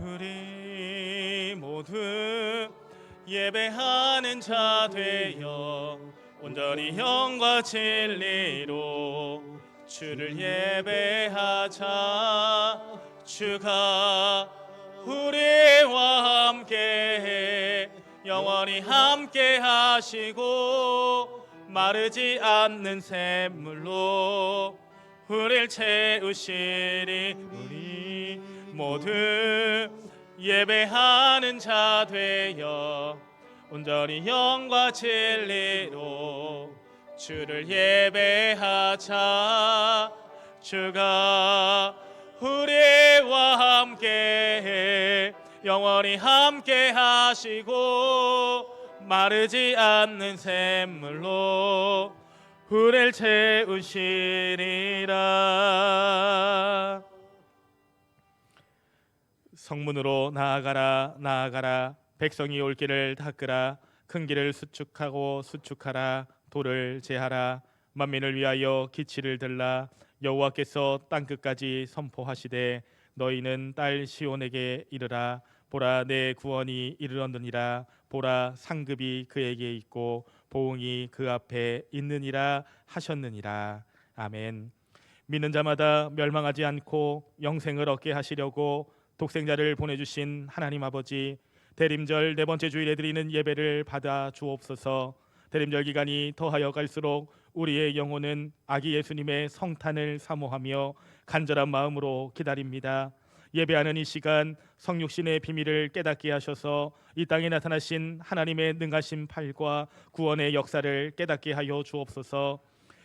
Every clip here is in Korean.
우리 모두 예배하는 자 되어 온전히 영과 진리로 주를 예배하자. 주가 우리와 함께 영원히 함께 하시고 마르지 않는 샘물로 우릴 채우시리. 우리 모두 예배하는 자 되어 온전히 영과 진리로 주를 예배하자. 주가 우리와 함께 영원히 함께 하시고 마르지 않는 샘물로 우릴 채우시리라. 성문으로 나아가라 나아가라. 백성이 올 길을 닦으라. 큰 길을 수축하고 수축하라. 돌을 제하라. 만민을 위하여 기치를 들라. 여호와께서 땅끝까지 선포하시되 너희는 딸 시온에게 이르라. 보라, 내 구원이 이르렀느니라. 보라, 상급이 그에게 있고 보응이 그 앞에 있느니라 하셨느니라. 아멘. 믿는 자마다 멸망하지 않고 영생을 얻게 하시려고 독생자를 보내주신 하나님 아버지, 대림절 네 번째 주일에 드리는 예배를 받아 주옵소서. 대림절 기간이 더하여 갈수록 우리의 영혼은 아기 예수님의 성탄을 사모하며 간절한 마음으로 기다립니다. 예배하는 이 시간 성육신의 비밀을 깨닫게 하셔서 이 땅에 나타나신 하나님의 능하신 팔과 구원의 역사를 깨닫게 하여 주옵소서.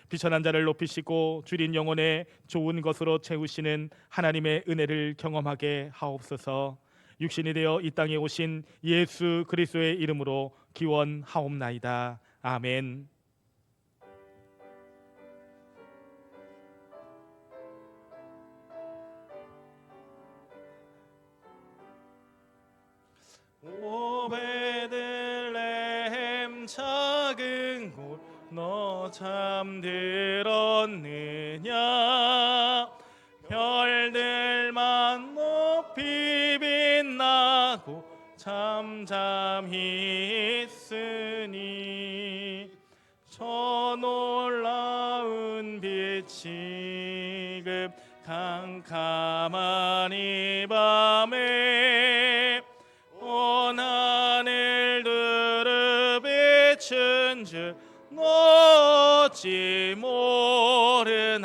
비천한 자를 높이시고 줄인 영혼에 좋은 것으로 채우시는 하나님의 은혜를 경험하게 하옵소서. 육신이 되어 이 땅에 오신 예수 그리스도의 이름으로 기원하옵나이다. 아멘. 오 베들레헴 작은 곳 너 잠들었느냐. 별들만 높이 빛나고 잠잠히 있으니 저 놀라운 빛이 급 캄캄한 이 밤에 온 하늘 두루 비춘 줄 어찌 모르나.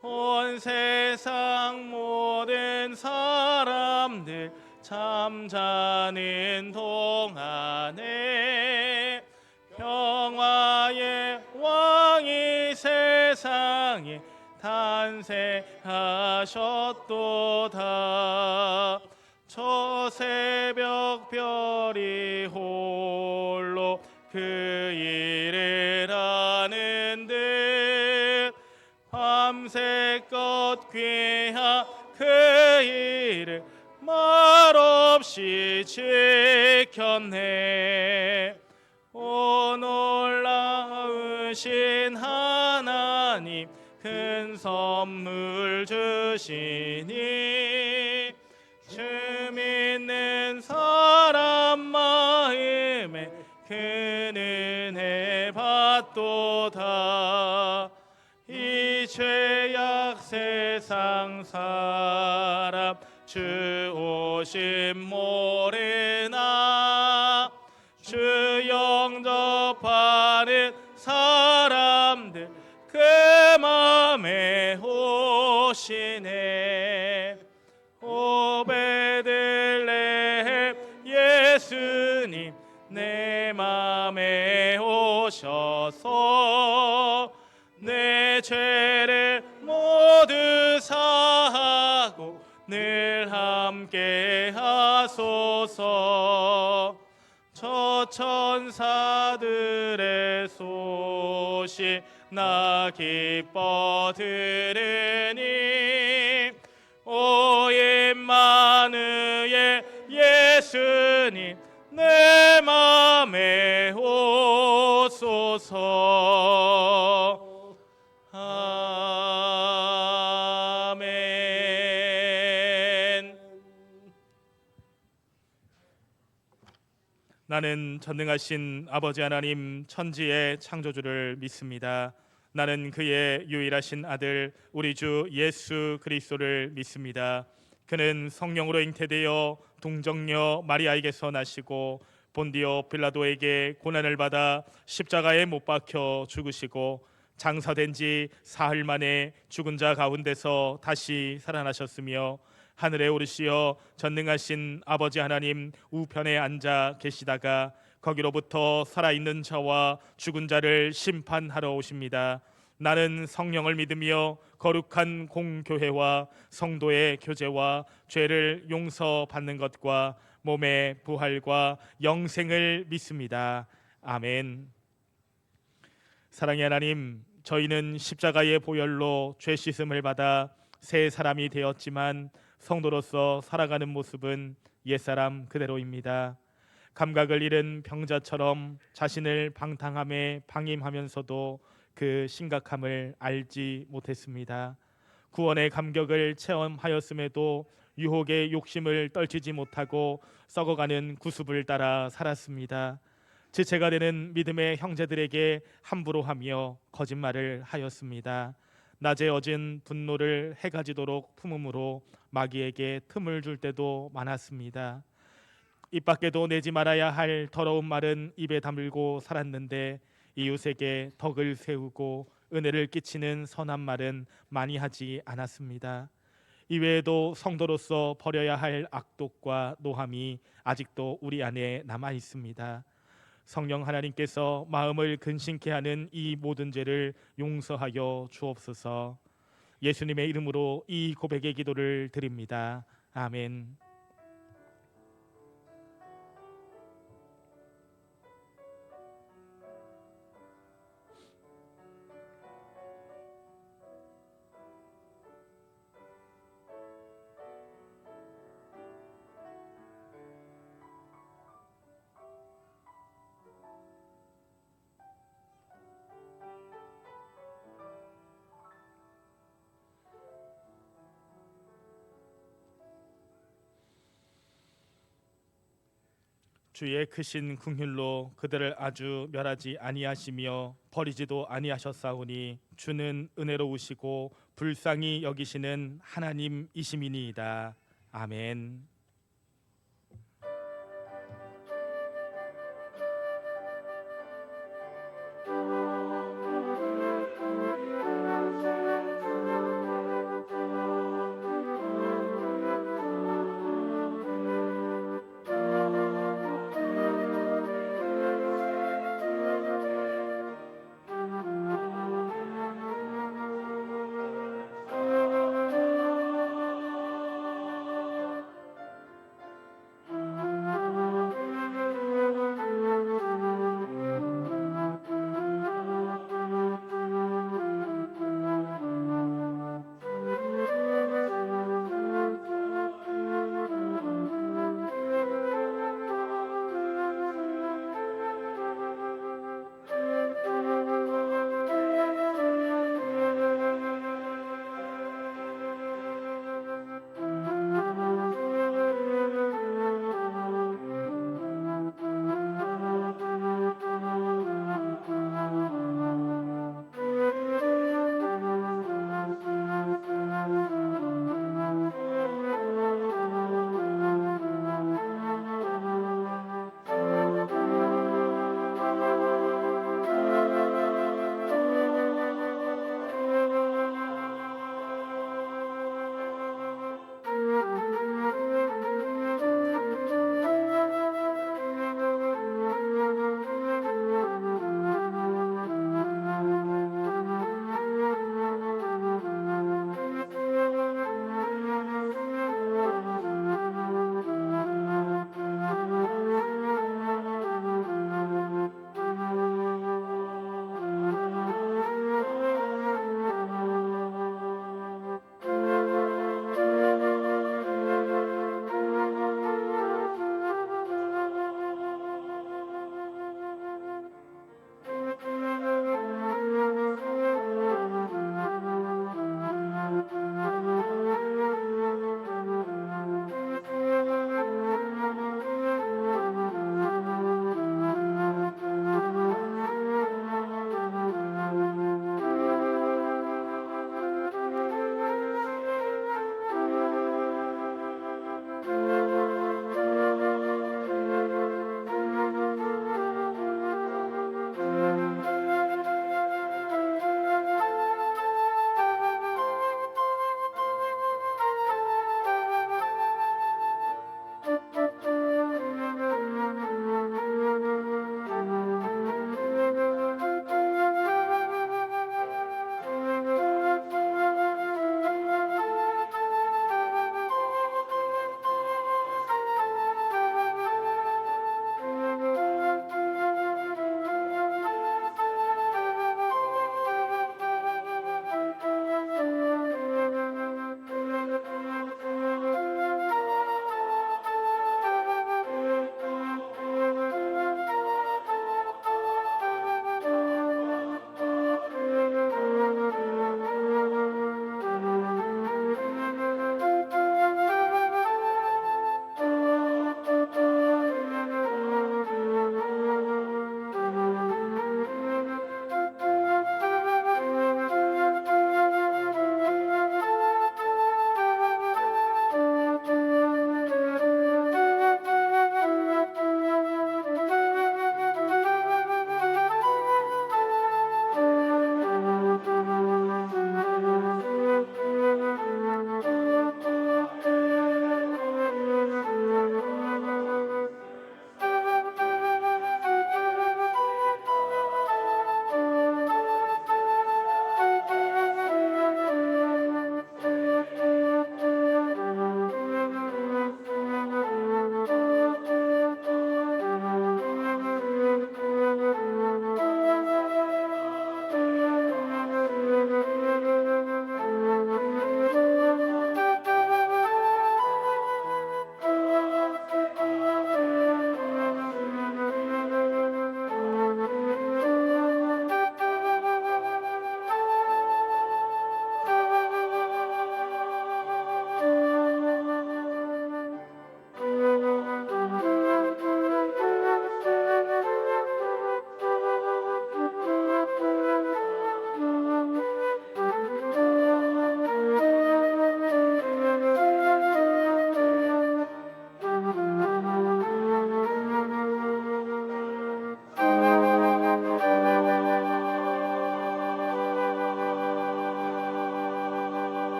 온 세상 모든 사람들 잠자는 동안에 평화의 왕이 세상에 탄생하셨도다. 저 새벽 별이 홀로 그 일을 하는 듯 밤새껏 귀한 그 일을 말없이 지켰네. 오 놀라우신 하나님 큰 선물 주시니 주 믿는 사람 마음에 큰 은혜 받도다. 이 죄악 세상 사람 주 오심 모르나. 주 영접하는 사람들 그 맘에 오시네. 오 베들레헴 예수님 내 맘에 오셔서 내 죄를 모두 사하고 늘 함께 하소서. 저 천사들의 소식 나 기뻐 들으니 오 임마누엘 예수님 내 맘에 오소서. 아멘. 나는 전능하신 아버지 하나님 천지의 창조주를 믿습니다. 나는 그의 유일하신 아들 우리 주 예수 그리스도를 믿습니다. 그는 성령으로 잉태되어 동정녀 마리아에게서 나시고 본디오 빌라도에게 고난을 받아 십자가에 못 박혀 죽으시고 장사된 지 사흘 만에 죽은 자 가운데서 다시 살아나셨으며 하늘에 오르시어 전능하신 아버지 하나님 우편에 앉아 계시다가 거기로부터 살아있는 자와 죽은 자를 심판하러 오십니다. 나는 성령을 믿으며 거룩한 공교회와 성도의 교제와 죄를 용서받는 것과 몸의 부활과 영생을 믿습니다. 아멘. 사랑의 하나님, 저희는 십자가의 보혈로 죄 씻음을 받아 새 사람이 되었지만 성도로서 살아가는 모습은 옛사람 그대로입니다. 감각을 잃은 병자처럼 자신을 방탕함에 방임하면서도 그 심각함을 알지 못했습니다. 구원의 감격을 체험하였음에도 유혹의 욕심을 떨치지 못하고 썩어가는 구습을 따라 살았습니다. 지체가 되는 믿음의 형제들에게 함부로 하며 거짓말을 하였습니다. 낮에 얻은 분노를 해가 지도록 품음으로 마귀에게 틈을 줄 때도 많았습니다. 입 밖에도 내지 말아야 할 더러운 말은 입에 다물고 살았는데 이웃에게 덕을 세우고 은혜를 끼치는 선한 말은 많이 하지 않았습니다. 이외에도 성도로서 버려야 할 악독과 노함이 아직도 우리 안에 남아 있습니다. 성령 하나님께서 마음을 근심케 하는 이 모든 죄를 용서하여 주옵소서. 예수님의 이름으로 이 고백의 기도를 드립니다. 아멘. 주의 크신 긍휼로 그들을 아주 멸하지 아니하시며 버리지도 아니하셨사오니 주는 은혜로우시고 불쌍히 여기시는 하나님이심이니이다. 아멘.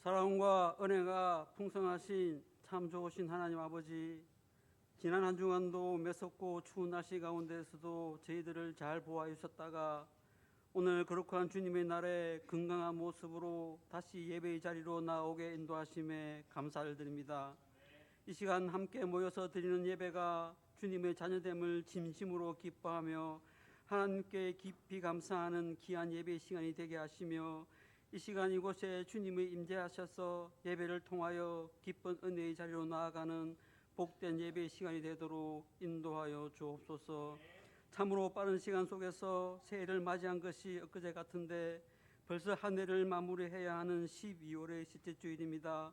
사랑과 은혜가 풍성하신 참 좋으신 하나님 아버지, 지난 한 주간도 매섭고 추운 날씨 가운데서도 저희들을 잘 보호해 주셨다가 오늘 거룩한 주님의 날에 건강한 모습으로 다시 예배의 자리로 나오게 인도하심에 감사를 드립니다. 이 시간 함께 모여서 드리는 예배가 주님의 자녀됨을 진심으로 기뻐하며 하나님께 깊이 감사하는 귀한 예배의 시간이 되게 하시며, 이 시간 이곳에 주님의 임재하셔서 예배를 통하여 기쁜 은혜의 자리로 나아가는 복된 예배의 시간이 되도록 인도하여 주옵소서. 참으로 빠른 시간 속에서 새해를 맞이한 것이 엊그제 같은데 벌써 한 해를 마무리해야 하는 12월의 셋째 주일입니다.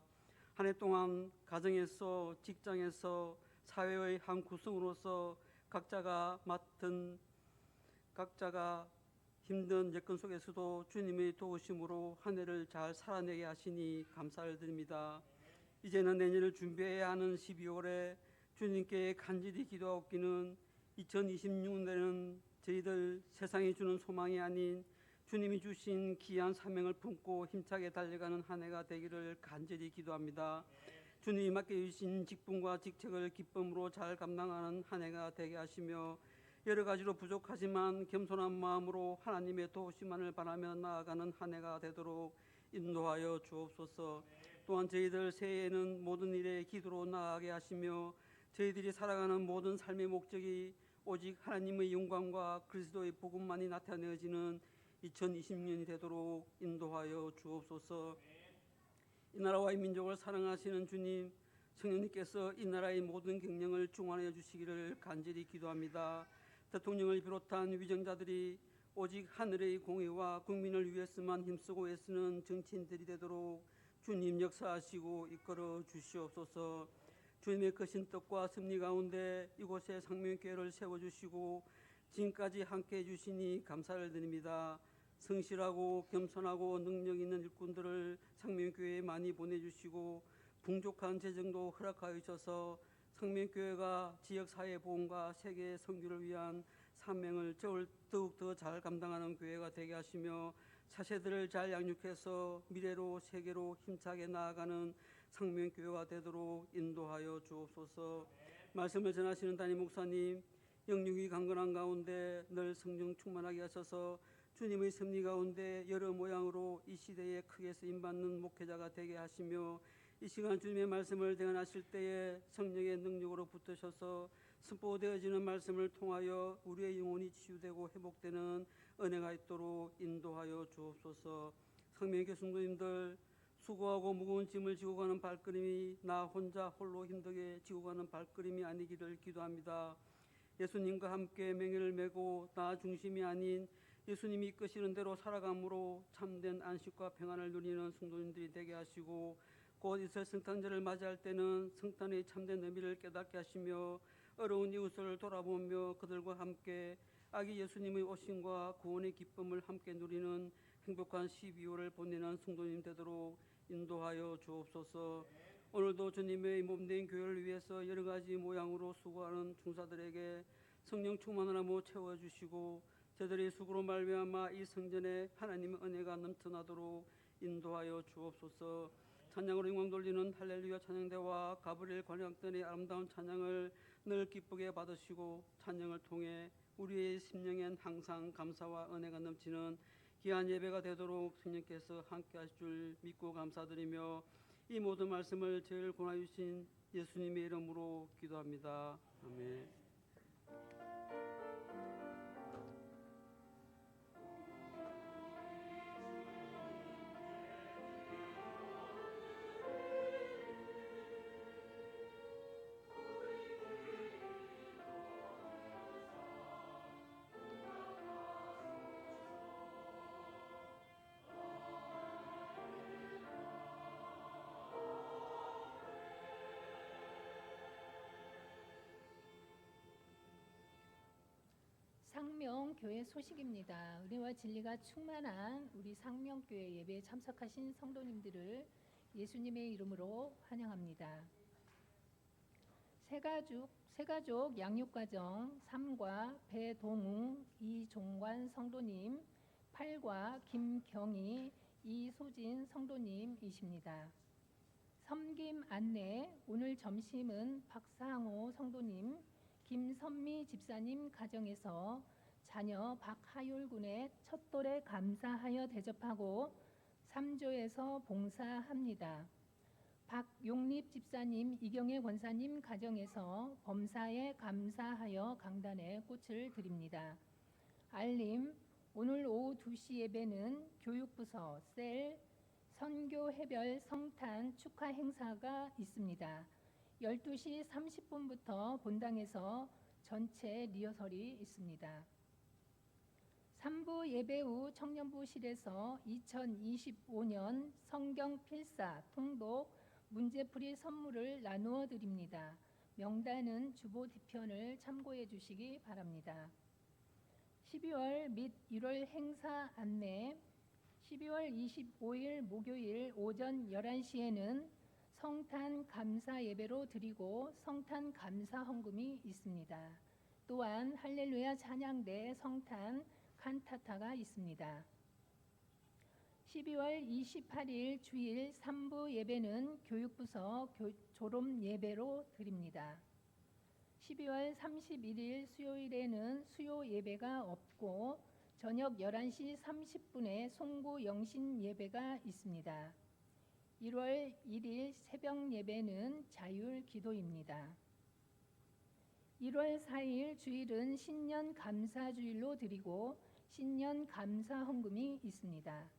한 해 동안 가정에서, 직장에서, 사회의 한 구성으로서 각자가 힘든 여건 속에서도 주님의 도우심으로 한 해를 잘 살아내게 하시니 감사를 드립니다. 이제는 내년을 준비해야 하는 12월에 주님께 간절히 기도하옵기는 2026년에는 저희들 세상이 주는 소망이 아닌 주님이 주신 귀한 사명을 품고 힘차게 달려가는 한 해가 되기를 간절히 기도합니다. 주님이 맡겨주신 직분과 직책을 기쁨으로 잘 감당하는 한 해가 되게 하시며, 여러 가지로 부족하지만 겸손한 마음으로 하나님의 도우심만을 바라며 나아가는 한 해가 되도록 인도하여 주옵소서. 또한 저희들 새해에는 모든 일에 기도로 나아가게 하시며, 저희들이 살아가는 모든 삶의 목적이 오직 하나님의 영광과 그리스도의 복음만이 나타내어지는 2020년이 되도록 인도하여 주옵소서. 이 나라와 이 민족을 사랑하시는 주님, 성령님께서 이 나라의 모든 경영을 중원하여 주시기를 간절히 기도합니다. 대통령을 비롯한 위정자들이 오직 하늘의 공의와 국민을 위해서만 힘쓰고 애쓰는 정치인들이 되도록 주님 역사하시고 이끌어 주시옵소서. 주님의 크신 뜻과 섭리 가운데 이곳에 상명교회를 세워주시고 지금까지 함께해 주시니 감사를 드립니다. 성실하고 겸손하고 능력 있는 일꾼들을 상명교회에 많이 보내주시고 풍족한 재정도 허락하여 주셔서 상명교회가 지역사회 보험과 세계 선교를 위한 사명을 더욱더 잘 감당하는 교회가 되게 하시며, 차세들을 잘 양육해서 미래로 세계로 힘차게 나아가는 상명교회가 되도록 인도하여 주옵소서. 말씀을 전하시는 담임 목사님, 영육이 강건한 가운데 늘 성령 충만하게 하셔서 주님의 섭리 가운데 여러 모양으로 이 시대에 크게 쓰임받는 목회자가 되게 하시며, 이 시간 주님의 말씀을 대언하실 때에 성령의 능력으로 붙으셔서 선포되어지는 말씀을 통하여 우리의 영혼이 치유되고 회복되는 은혜가 있도록 인도하여 주옵소서. 상명교회 성도님들, 수고하고 무거운 짐을 지고 가는 발걸음이 나 혼자 홀로 힘들게 지고 가는 발걸음이 아니기를 기도합니다. 예수님과 함께 맹일을 메고 나 중심이 아닌 예수님이 이끄시는 대로 살아감으로 참된 안식과 평안을 누리는 성도님들이 되게 하시고, 곧 이스라엘 성탄절을 맞이할 때는 성탄의 참된 의미를 깨닫게 하시며, 어려운 이웃을 돌아보며 그들과 함께 아기 예수님의 오심과 구원의 기쁨을 함께 누리는 행복한 12월을 보내는 성도님 되도록 인도하여 주옵소서. 오늘도 주님의 몸된 교회를 위해서 여러 가지 모양으로 수고하는 중사들에게 성령 충만하며 채워주시고, 저들의 수고로 말미암아 이 성전에 하나님의 은혜가 넘쳐나도록 인도하여 주옵소서. 찬양으로 영광 돌리는 할렐루야 찬양대와 가브리엘 관양단의 아름다운 찬양을 늘 기쁘게 받으시고, 찬양을 통해 우리의 심령엔 항상 감사와 은혜가 넘치는 귀한 예배가 되도록 성령께서 함께 하실 줄 믿고 감사드리며, 이 모든 말씀을 저희를 권하여 주신 예수님의 이름으로 기도합니다. 아멘. 상명교회 소식입니다. 은혜와 진리가 충만한 우리 상명교회 예배에 참석하신 성도님들을 예수님의 이름으로 환영합니다. 새가족 양육과정 3과 배동웅, 이종관 성도님, 8과 김경희, 이소진 성도님이십니다. 섬김 안내, 오늘 점심은 박상호 성도님, 김선미 집사님 가정에서 자녀 박하율 군의 첫 돌에 감사하여 대접하고 3조에서 봉사합니다. 박용립 집사님, 이경혜 권사님 가정에서 범사에 감사하여 강단에 꽃을 드립니다. 알림, 오늘 오후 2시 예배는 교육부서 셀 선교 해별 성탄 축하 행사가 있습니다. 12시 30분부터 본당에서 전체 리허설이 있습니다. 3부 예배 후 청년부실에서 2025년 성경 필사 통독 문제풀이 선물을 나누어 드립니다. 명단은 주보 뒤편을 참고해 주시기 바랍니다. 12월 및 1월 행사 안내, 12월 25일 목요일 오전 11시에는 성탄 감사 예배로 드리고 성탄 감사 헌금이 있습니다. 또한 할렐루야 찬양대 성탄 칸타타가 있습니다. 12월 28일 주일 3부 예배는 교육부서 졸업 예배로 드립니다. 12월 31일 수요일에는 수요 예배가 없고 저녁 11시 30분에 송구 영신 예배가 있습니다. 1월 1일 새벽 예배는 자율 기도입니다. 1월 4일 주일은 신년 감사 주일로 드리고 신년 감사 헌금이 있습니다.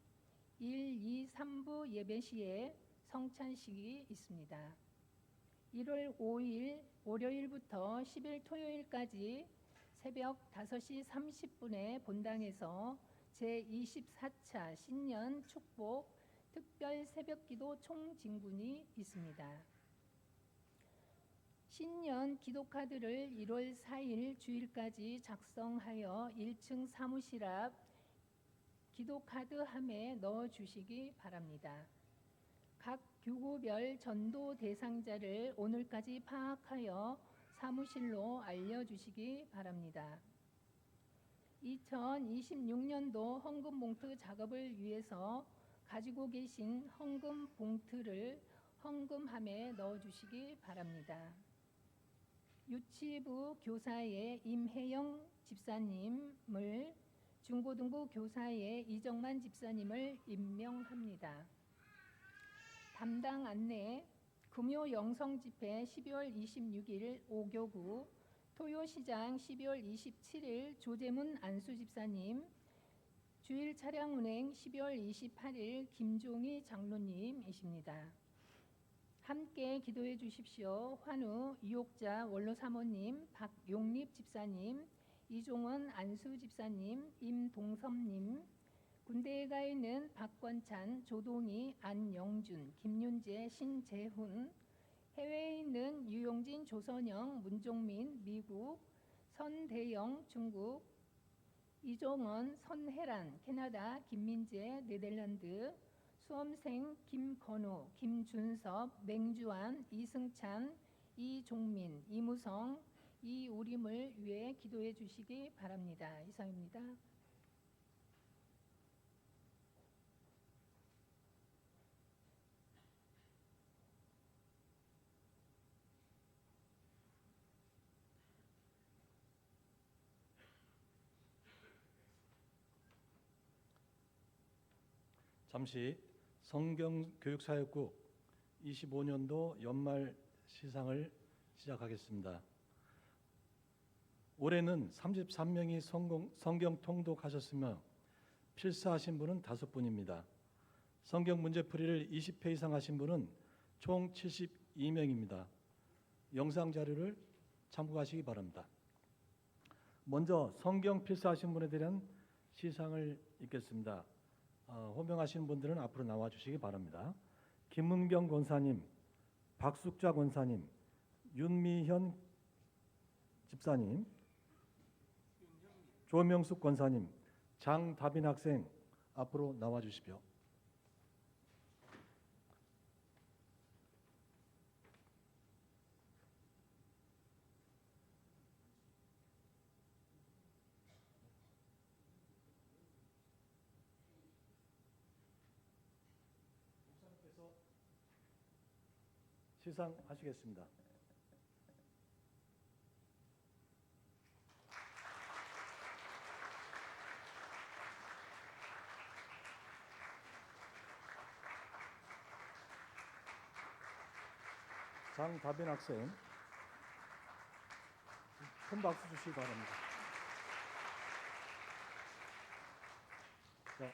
1, 2, 3부 예배 시에 성찬식이 있습니다. 1월 5일 월요일부터 10일 토요일까지 새벽 5시 30분에 본당에서 제24차 신년 축복 특별 새벽기도 총진군이 있습니다. 신년 기도카드를 1월 4일 주일까지 작성하여 1층 사무실 앞 기도카드함에 넣어주시기 바랍니다. 각 교구별 전도 대상자를 오늘까지 파악하여 사무실로 알려주시기 바랍니다. 2026년도 헌금 봉투 작업을 위해서 가지고 계신 헌금 봉투를 헌금함에 넣어주시기 바랍니다. 유치부 교사의 임혜영 집사님을 중고등부 교사의 이정만 집사님을 임명합니다. 담당 안내, 금요 영성집회 12월 26일 오교구, 토요시장 12월 27일 조재문 안수집사님, 주일 차량 운행 12월 28일 김종희 장로님이십니다. 함께 기도해 주십시오. 환우 이옥자 원로사모님, 박용립 집사님, 이종원 안수집사님, 임동섭님, 군대에 가 있는 박권찬, 조동희, 안영준, 김윤재, 신재훈, 해외에 있는 유용진, 조선영, 문종민, 미국, 선대영, 중국, 이종원, 선혜란, 캐나다, 김민재, 네덜란드, 수험생 김건우, 김준섭, 맹주환, 이승찬, 이종민, 이무성, 이우림을 위해 기도해 주시기 바랍니다. 이상입니다. 잠시 성경교육사역국 25년도 연말 시상을 시작하겠습니다. 올해는 33명이 성경 통독하셨으며 필사하신 분은 5분입니다. 성경 문제풀이를 20회 이상 하신 분은 총 72명입니다. 영상 자료를 참고하시기 바랍니다. 먼저 성경 필사하신 분에 대한 시상을 읽겠습니다. 호명하시는 분들은 앞으로 나와 주시기 바랍니다. 김문경 권사님, 박숙자 권사님, 윤미현 집사님, 조명숙 권사님, 장다빈 학생 앞으로 나와 주십시오. 시상하시겠습니다. 장다빈 학생, 큰 박수 주시기 바랍니다. 자,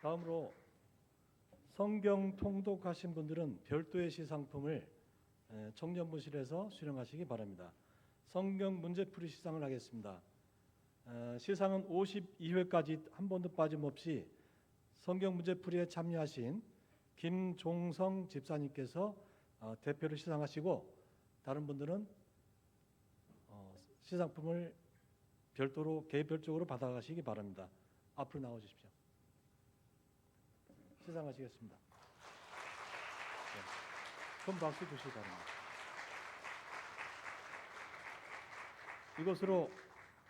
다음으로 성경 통독하신 분들은 별도의 시상품을 청년부실에서 수령하시기 바랍니다. 성경 문제풀이 시상을 하겠습니다. 시상은 52회까지 한 번도 빠짐없이 성경 문제풀이에 참여하신 김종성 집사님께서 대표로 시상하시고, 다른 분들은 시상품을 별도로 개별적으로 받아가시기 바랍니다. 앞으로 나와 주십시오. 시상하시겠습니다. 네, 큰 박수 주시기 바랍니다. 이것으로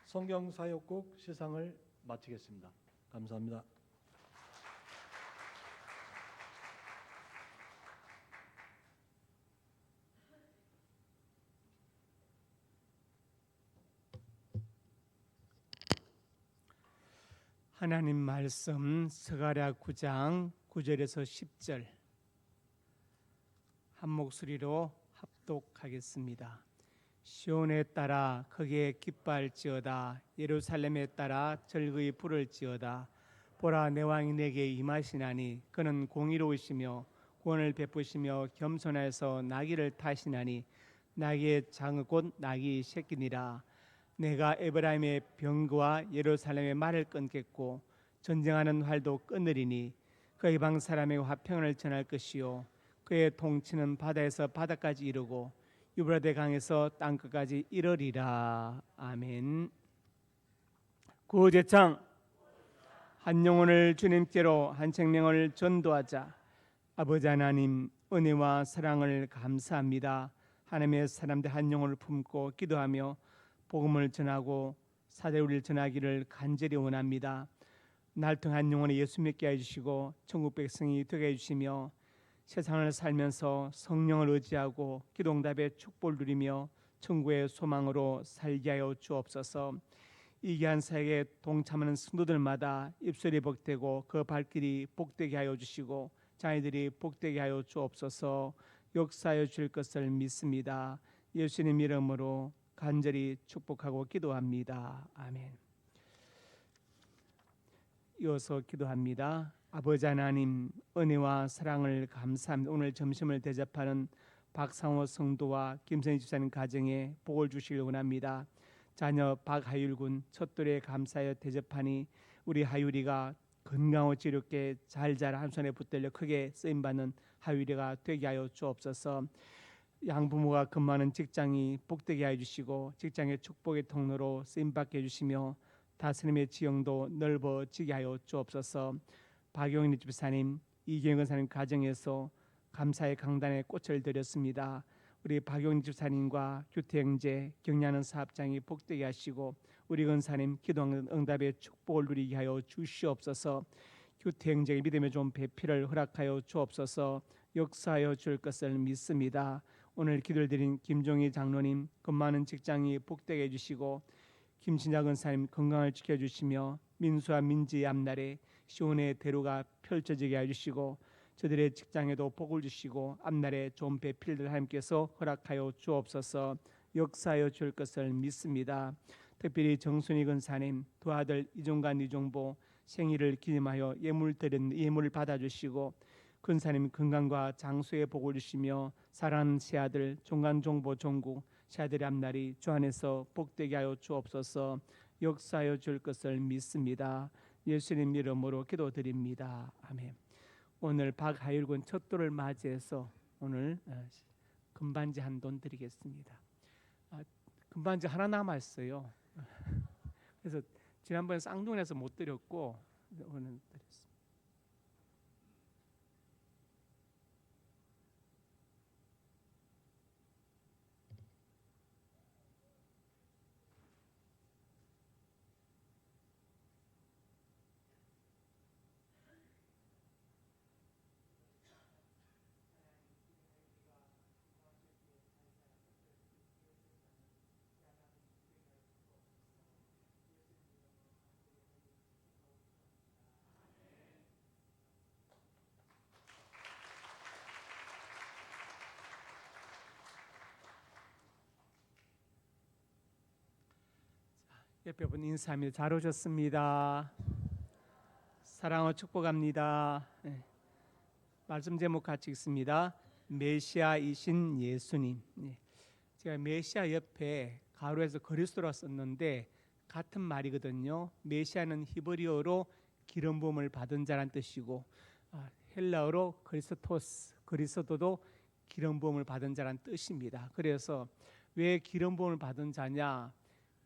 성경사역국 시상을 마치겠습니다. 감사합니다. 하나님 말씀 스가랴 9장 9절에서 10절 한 목소리로 합독하겠습니다. 시온에 따라 거기에 기뻐할지어다. 예루살렘에 따라 절거히 부를지어다. 보라, 내 왕이 내게 임하시나니 그는 공의로우시며 구원을 베푸시며 겸손해서 나귀를 타시나니 나귀의 장은 곧 나귀 새끼니라. 내가 에브라임의 병거와 예루살렘의 말을 끊겠고 전쟁하는 활도 끊으리니 그의 방 사람에게 화평을 전할 것이요 그의 통치는 바다에서 바다까지 이르고 유브라데 강에서 땅끝까지 이르리라. 아멘. 구제창 한 영혼을 주님께로 한 생명을 전도하자. 아버지 하나님, 은혜와 사랑을 감사합니다. 하나님의 사람들 한 영혼을 품고 기도하며 복음을 전하고 사대우리를 전하기를 간절히 원합니다. 날통 한 영혼에 예수 믿게 해주시고 천국 백성이 되게 해주시며 세상을 살면서 성령을 의지하고 기도응답의 축복을 누리며 천국의 소망으로 살게 하여 주옵소서. 이 귀한 사역에 동참하는 성도들마다 입술이 복되고 그 발길이 복되게 하여 주시고 자녀들이 복되게 하여 주옵소서. 역사하여 줄 것을 믿습니다. 예수님 이름으로 간절히 축복하고 기도합니다. 아멘. 이어서 기도합니다. 아버지 하나님, 은혜와 사랑을 감사합니다. 오늘 점심을 대접하는 박상호 성도와 김선희 집사님 가정에 복을 주시길 원합니다. 자녀 박하율군 첫돌에 감사하여 대접하니 우리 하율이가 건강하고 지롭게 잘 자라 한 손에 붙들려 크게 쓰임받는 하율이가 되게 하여 주옵소서. 양부모가 근무하는 직장이 복되게 해주시고 직장의 축복의 통로로 쓰임받게 해주시며 다스림의 지형도 넓어지게 하여 주옵소서. 박용인 집사님, 이경은 사님 가정에서 감사의 강단에 꽃을 드렸습니다. 우리 박용인 집사님과 규태형제 격려하는 사업장이 복되게 하시고 우리 근사님 기도 응답의 축복을 누리게 하여 주시옵소서. 규태형제의 믿음의 좋은 배필을 허락하여 주옵소서. 역사하여 줄 것을 믿습니다. 오늘 기도를 드린 김종희 장로님 근무하는 직장이 복되게 해주시고 김신자 근사님 건강을 지켜주시며 민수와 민지의 앞날에 시온의 대로가 펼쳐지게 해주시고 저들의 직장에도 복을 주시고 앞날에 좋은 배필들 하나님께서 허락하여 주옵소서. 역사하여 줄 것을 믿습니다. 특별히 정순희 근사님 두 아들 이종관 이종보 생일을 기념하여 예물을 받아주시고 근사님 건강과 장수의 복을 주시며 사랑하는 새아들 종관종보 종국 새아들의 앞날이 주 안에서 복되게 하여 주옵소서. 역사하여 줄 것을 믿습니다. 예수님 이름으로 기도드립니다. 아멘. 오늘 박하율군 첫돌을 맞이해서 오늘 금반지 한 돈 드리겠습니다. 금반지 하나 남았어요. 그래서 지난번에 쌍둥이라서 못 드렸고 오늘 드렸습니다. 옆에 분 인사합니다. 잘 오셨습니다. 사랑하고 축복합니다. 네. 말씀 제목 같이 읽습니다. 메시아이신 예수님. 네. 제가 메시아 옆에 가로에서 그리스도라 썼는데 같은 말이거든요. 메시아는 히브리어로 기름 부음을 받은 자란 뜻이고 헬라어로 그리스토스, 그리스도도 기름 부음을 받은 자란 뜻입니다. 그래서 왜 기름 부음을 받은 자냐?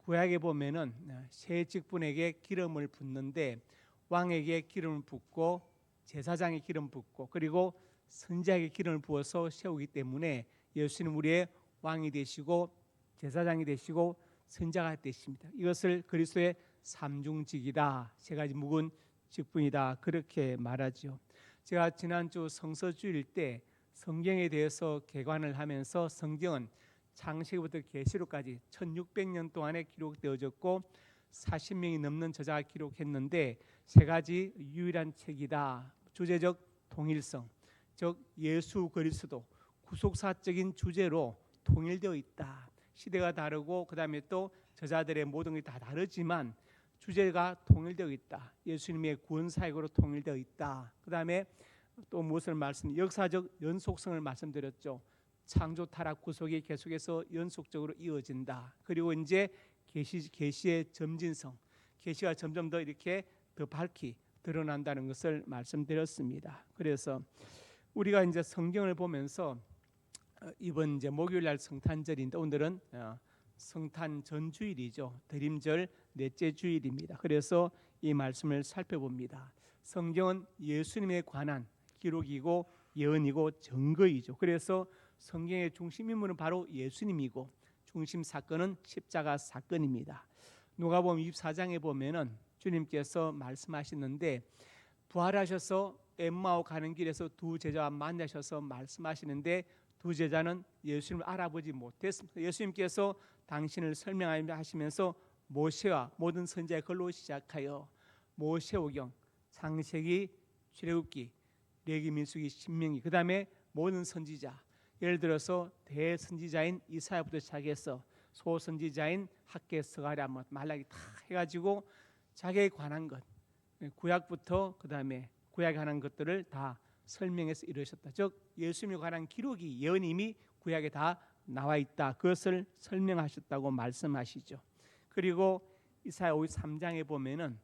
구약에 보면은 세 직분에게 기름을 붓는데 왕에게 기름을 붓고 제사장에 기름 붓고 그리고 선지자에게 기름을 부어서 세우기 때문에 예수님 우리의 왕이 되시고 제사장이 되시고 선지자가 되십니다. 이것을 그리스도의 삼중직이다, 세 가지 묵은 직분이다 그렇게 말하죠. 제가 지난주 성서주일 때 성경에 대해서 개관을 하면서 성경은 창세기부터 계시록까지 1600년 동안에 기록되어졌고 40명이 넘는 저자가 기록했는데 세 가지 유일한 책이다. 주제적 동일성, 즉 예수 그리스도 구속사적인 주제로 통일되어 있다. 시대가 다르고 그다음에 또 저자들의 모든 게 다 다르지만 주제가 통일되어 있다. 예수님의 구원 사역으로 통일되어 있다. 그다음에 또 무엇을 역사적 연속성을 말씀드렸죠. 창조 타락 구속이 계속해서 연속적으로 이어진다. 그리고 이제 계시의 점진성, 계시가 점점 더 이렇게 더 밝히 드러난다는 것을 말씀드렸습니다. 그래서 우리가 이제 성경을 보면서 이번 이제 목요일 날 성탄절인데 오늘은 성탄 전주일이죠. 대림절 넷째 주일입니다. 그래서 이 말씀을 살펴봅니다. 성경은 예수님에 관한 기록이고 예언이고 증거이죠. 그래서 성경의 중심 인물은 바로 예수님이고 중심 사건은 십자가 사건입니다. 누가복음 24장에 보면은 주님께서 말씀하시는데 부활하셔서 엠마오 가는 길에서 두 제자와 만나셔서 말씀하시는데 두 제자는 예수님을 알아보지 못했습니다. 예수님께서 당신을 설명하시면서 모세와 모든 선지자의 글로 시작하여 모세오경, 창세기, 출애굽기, 레위, 민수기, 신명기, 그 다음에 모든 선지자, 예를 들어서 대선지자인 이사야부터 시작해서 소선지자인 학개, 스가랴, 말라기 다 해가지고 자기에 관한 것, 구약부터 그 다음에 구약에 관한 것들을 다 설명해서 이루셨다. 즉 예수님에 관한 기록이 예언이 이미 구약에 다 나와 있다. 그것을 설명하셨다고 말씀하시죠. 그리고 이사야 53장에 보면은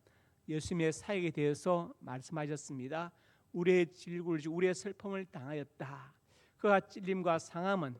예수님의 사역에 대해서 말씀하셨습니다. 우리의 질굴, 우리의 슬픔을 당하였다. 그가 찔림과 상함은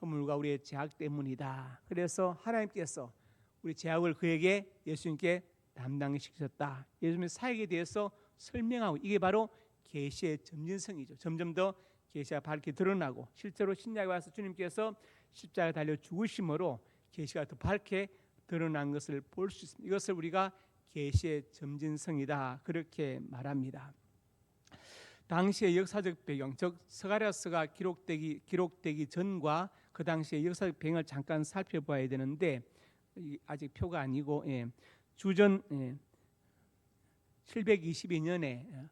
허물과 우리의 죄악 때문이다. 그래서 하나님께서 우리 죄악을 그에게 예수님께 담당시키셨다. 예수님의 사역에 대해서 설명하고 이게 바로 계시의 점진성이죠. 점점 더 계시가 밝게 드러나고 실제로 신약에 와서 주님께서 십자가에 달려 죽으심으로 계시가 더 밝게 드러난 것을 볼 수 있습니다. 이것을 우리가 계시의 점진성이다 그렇게 말합니다. 당시의 역사적 배경, 즉 스가랴서가 기록되기 전과 그 당시의 역사적 배경을 잠깐 살펴봐야 되는데 아직 표가 아니고 주전 722년에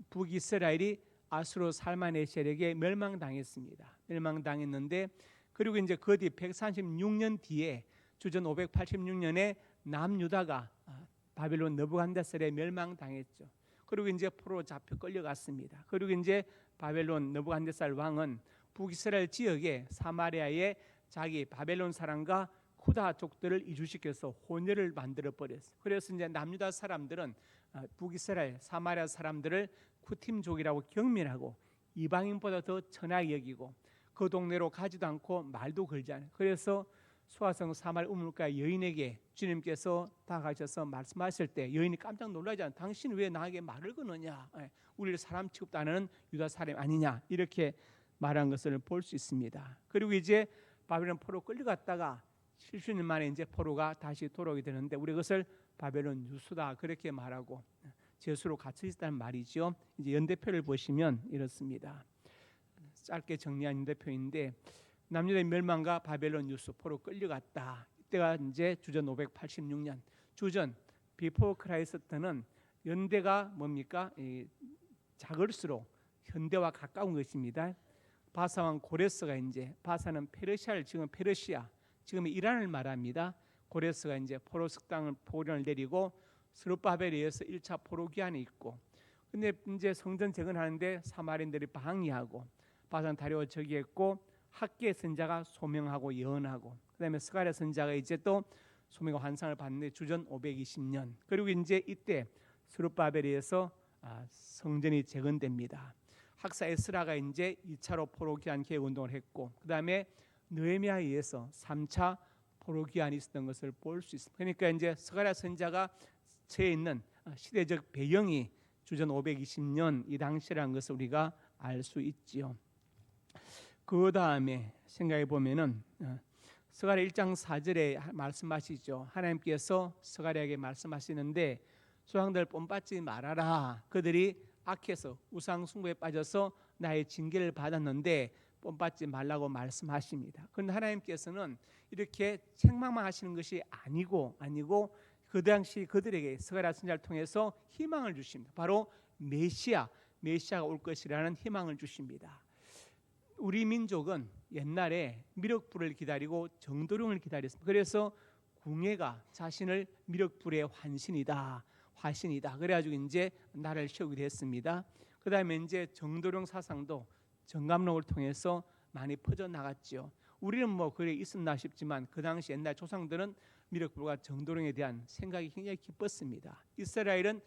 북이스라엘이 아수르 살마네셀에게 멸망당했습니다. 멸망당했는데 그리고 이제 그 뒤 136년 뒤에 주전 586년에 남유다가 바벨론 느부갓네살에 멸망당했죠. 그리고 이제 포로로 잡혀 끌려갔습니다. 그리고 이제 바벨론 느부갓네살 왕은 북이스라엘 지역에 사마리아에 자기 바벨론 사람과 후다 족들을 이주시켜서 혼혈을 만들어 버렸어요. 그래서 이제 남유다 사람들은 북이스라엘 사마리아 사람들을 쿠팀족이라고 경멸하고 이방인보다 더 천하게 여기고 그 동네로 가지도 않고 말도 걸지 않아요. 그래서 수아성 사마리 우물가 여인에게 주님께서 다가가셔서 말씀하실 때 여인이 깜짝 놀라지 않아요. 당신 왜 나에게 말을 거느냐? 우리를 사람 취급도 안 하는 유다 사람 아니냐? 이렇게 말한 것을 볼 수 있습니다. 그리고 이제 바벨론 포로 끌려갔다가 70년 만에 이제 포로가 다시 돌아오게 되는데 우리 그것을 바벨론 유수다 그렇게 말하고 죄수로 갇혀 있다는 말이죠. 이제 연대표를 보시면 이렇습니다. 짧게 정리한 연대표인데 남유다의 멸망과 바벨론 유수 포로 끌려갔다. 이때가 이제 주전 586년. 주전 비포 크라이스트는 연대가 뭡니까? 작을수록 현대와 가까운 것입니다. 바사왕 고레스가 이제 바사는 페르시아를 지금 페르시아 지금의 이란을 말합니다. 고레스가 이제 포로 석당을 포련을 내리고 스룹바벨에 의해서 1차 포로 귀환이 있고, 근데 이제 성전 재건하는데 사마리인들이 방해하고 바산 다리오 저기했고, 학계 선자가 소명하고 예언하고, 그다음에 스가랴 선자가 이제 또 소명과 환상을 받는데 주전 520년, 그리고 이제 이때 스룹바벨에 의해서 성전이 재건됩니다. 학사 에스라가 이제 2차로 포로 귀환 개혁 운동을 했고, 그다음에 느헤미야에 의해서 3차 포로 귀환이 있었던 것을 볼 수 있습니다. 그러니까 이제 스가랴 선자가 처해 있는 시대적 배경이 주전 520년 이 당시라는 것을 우리가 알 수 있지요. 그 다음에 생각해 보면은 스가랴 1장 4절에 말씀하시죠. 하나님께서 스가랴에게 말씀하시는데 조상들 본받지 말아라. 그들이 악해서 우상 숭배에 빠져서 나의 징계를 받았는데 본받지 말라고 말씀하십니다. 그런데 하나님께서는 이렇게 책망만 하시는 것이 아니고 그 당시 그들에게 스가랴 선지자를 통해서 희망을 주십니다. 바로 메시아가 올 것이라는 희망을 주십니다. 우리 민족은 옛날에 미륵불을 기다리고 정도령을 기다렸습니다. 그래서 궁예가 자신을 미륵불의 화신이다. 그래가지고 이제 나라를 세우게 됐습니다. 그 다음에 이제 정도령 사상도 정감록을 통해서 많이 퍼져 나갔죠. 우리는 뭐 그래 있었나 싶지만 그 당시 옛날 조상들은 미륵불과 정도령에 대한 생각이 굉장히 깊었습니다. 이스라엘은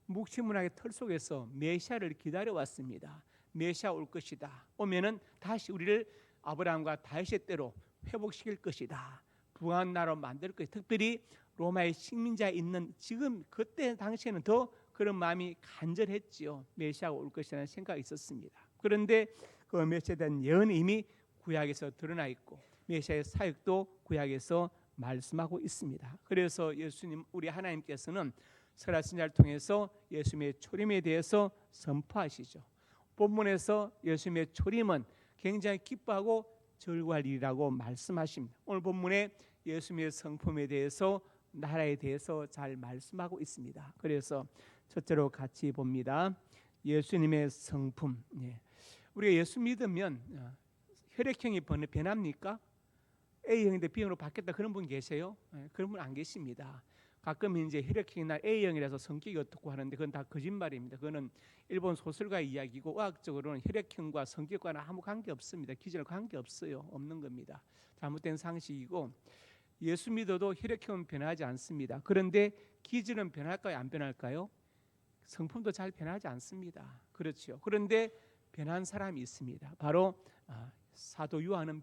묵시문화의 틀 속에서 메시아를 기다려왔습니다. 메시아 올 것이다. 오면은 다시 우리를 아브라함과 다윗의 때로 회복시킬 것이다. 부강한 나라로 만들 것이다. 특별히 로마의 식민자에 있는 지금 그때 당시에는 더 그런 마음이 간절했지요. 메시아가 올 것이라는 생각이 있었습니다. 그런데 그 메시아에 대한 예언이 이미 구약에서 드러나 있고 메시아의 사역도 구약에서 말씀하고 있습니다. 그래서 예수님 우리 하나님께서는 스가랴 선지자를 통해서 예수님의 초림에 대해서 선포하시죠. 본문에서 예수님의 초림은 굉장히 기뻐하고 즐거워할 일이라고 말씀하십니다. 오늘 본문에 예수님의 성품에 대해서 나라에 대해서 잘 말씀하고 있습니다. 그래서 첫째로 같이 봅니다. 예수님의 성품. 우리가 예수 믿으면 혈액형이 변합니까? A형인데 B형으로 바뀌었다 그런 분 계세요? 그런 분 안 계십니다. 가끔 이제 혈액형이나 A형이라서 성격이 어떻고 하는데 그건 다 거짓말입니다. 그거는 일본 소설가의 이야기고 의학적으로는 혈액형과 성격과는 아무 관계 없습니다. 기질과 관계 없어요. 없는 겁니다. 잘못된 상식이고 예수 믿어도 혈액형은 변하지 않습니다. 그런데 기질은 변할까요? 안 변할까요? 성품도 잘 변하지 않습니다. 그렇죠. 그런데 변한 사람이 있습니다. 바로 사도 요한은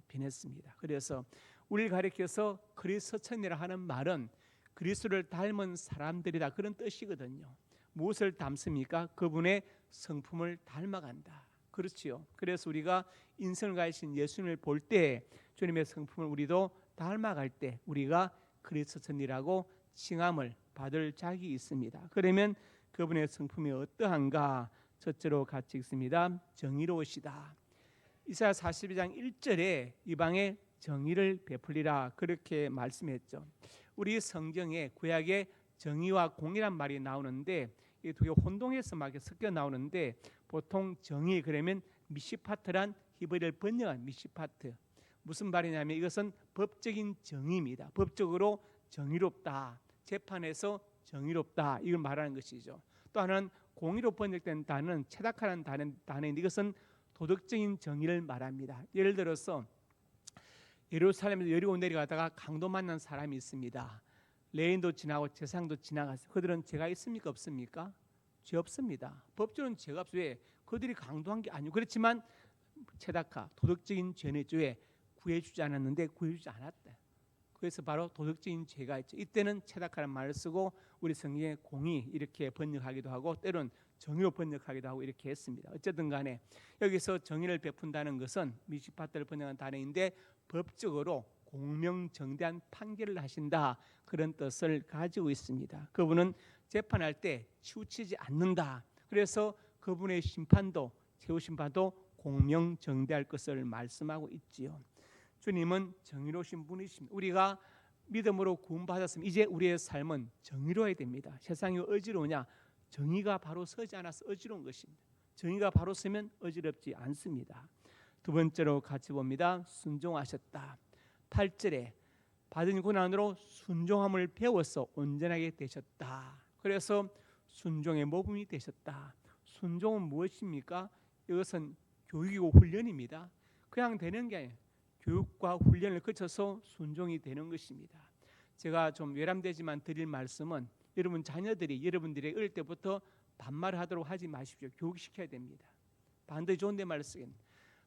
변했습니다. 그래서 우리를 가리켜서 그리스도천이라 하는 말은 그리스도를 닮은 사람들이다 그런 뜻이거든요. 무엇을 닮습니까? 그분의 성품을 닮아간다. 그렇지요. 그래서 우리가 인생을 가지신 예수님을 볼 때 주님의 성품을 우리도 닮아갈 때 우리가 그리스도천이라고 칭함을 받을 자격이 있습니다. 그러면 그분의 성품이 어떠한가? 첫째로 같이 읽습니다. 정의로우시다. 이사야 42장 1절에 이방에 정의를 베풀리라 그렇게 말씀했죠. 우리 성경에 구약에 정의와 공의란 말이 나오는데 이 두 개 혼동해서 막 섞여 나오는데 보통 정의 그러면 미시파트란 히브리를 번역한 미시파트 무슨 말이냐면 이것은 법적인 정의입니다. 법적으로 정의롭다. 재판에서 정의롭다. 이걸 말하는 것이죠. 또 하나는 공의로 번역된 단어는 체닥하는 단어인데 이것은 도덕적인 정의를 말합니다. 예를 들어서 예루살렘에서 여리고 내려가다가 강도 만난 사람이 있습니다. 레인도 지나고 제사장도 지나갔어요. 그들은 죄가 있습니까? 없습니까? 죄 없습니다. 법적으로는 죄가 없어요. 왜? 그들이 강도한 게 아니고 그렇지만 체닥하 도덕적인 죄의 죄에 구해주지 않았는데 구해주지 않았다. 그래서 바로 도덕적인 죄가 있죠. 이때는 체닥하는 말을 쓰고 우리 성경에 공의 이렇게 번역하기도 하고 때론 정의로 번역하기도 하고 이렇게 했습니다. 어쨌든 간에 여기서 정의를 베푼다는 것은 미시파트를 번역한 단어인데 법적으로 공명정대한 판결을 하신다 그런 뜻을 가지고 있습니다. 그분은 재판할 때 치우치지 않는다. 그래서 그분의 심판도 최후 심판도 공명정대할 것을 말씀하고 있지요. 주님은 정의로우신 분이십니다. 우리가 믿음으로 구원받았으면 이제 우리의 삶은 정의로워야 됩니다. 세상이 어지러우냐? 정의가 바로 서지 않아서 어지러운 것입니다. 정의가 바로 서면 어지럽지 않습니다. 두 번째로 같이 봅니다. 순종하셨다. 8절에 받은 고난으로 순종함을 배워서 온전하게 되셨다. 그래서 순종의 모범이 되셨다. 순종은 무엇입니까? 이것은 교육이고 훈련입니다. 그냥 되는 게 아니에요. 교육과 훈련을 거쳐서 순종이 되는 것입니다. 제가 좀 외람되지만 드릴 말씀은 여러분 자녀들이 여러분들이 어릴 때부터 반말하도록 하지 마십시오. 교육시켜야 됩니다. 반드시 존댓말을 쓰겠습니다.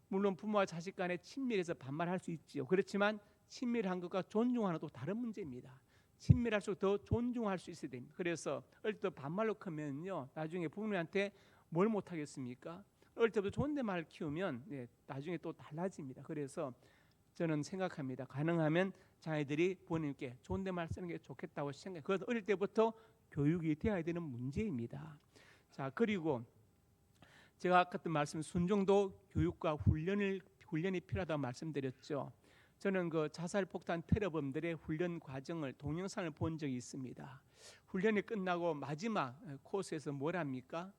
물론 부모와 자식 간에 친밀해서 반말할 수 있지요. 그렇지만 친밀한 것과 존중하는 또 다른 문제입니다. 친밀할수록 더 존중할 수 있어야 됩니다. 그래서 어릴 때 반말로 크면요, 나중에 부모님한테 뭘 못하겠습니까? 어릴 때부터 존댓말을 키우면 나중에 또 달라집니다. 그래서 저는 생각합니다. 가능하면 자녀들이 부모님께 존댓말 쓰는 게 좋겠다고 생각해요. 그것도 어릴 때부터 교육이 되어야 되는 문제입니다. 자, 그리고 제가 아까 말씀 순종도 교육과 훈련이 필요하다고 말씀드렸죠. 저는 그 자살폭탄 테러범들의 훈련 과정을 동영상을 본 적이 있습니다. 훈련이 끝나고 마지막 코스에서 뭘 합니까?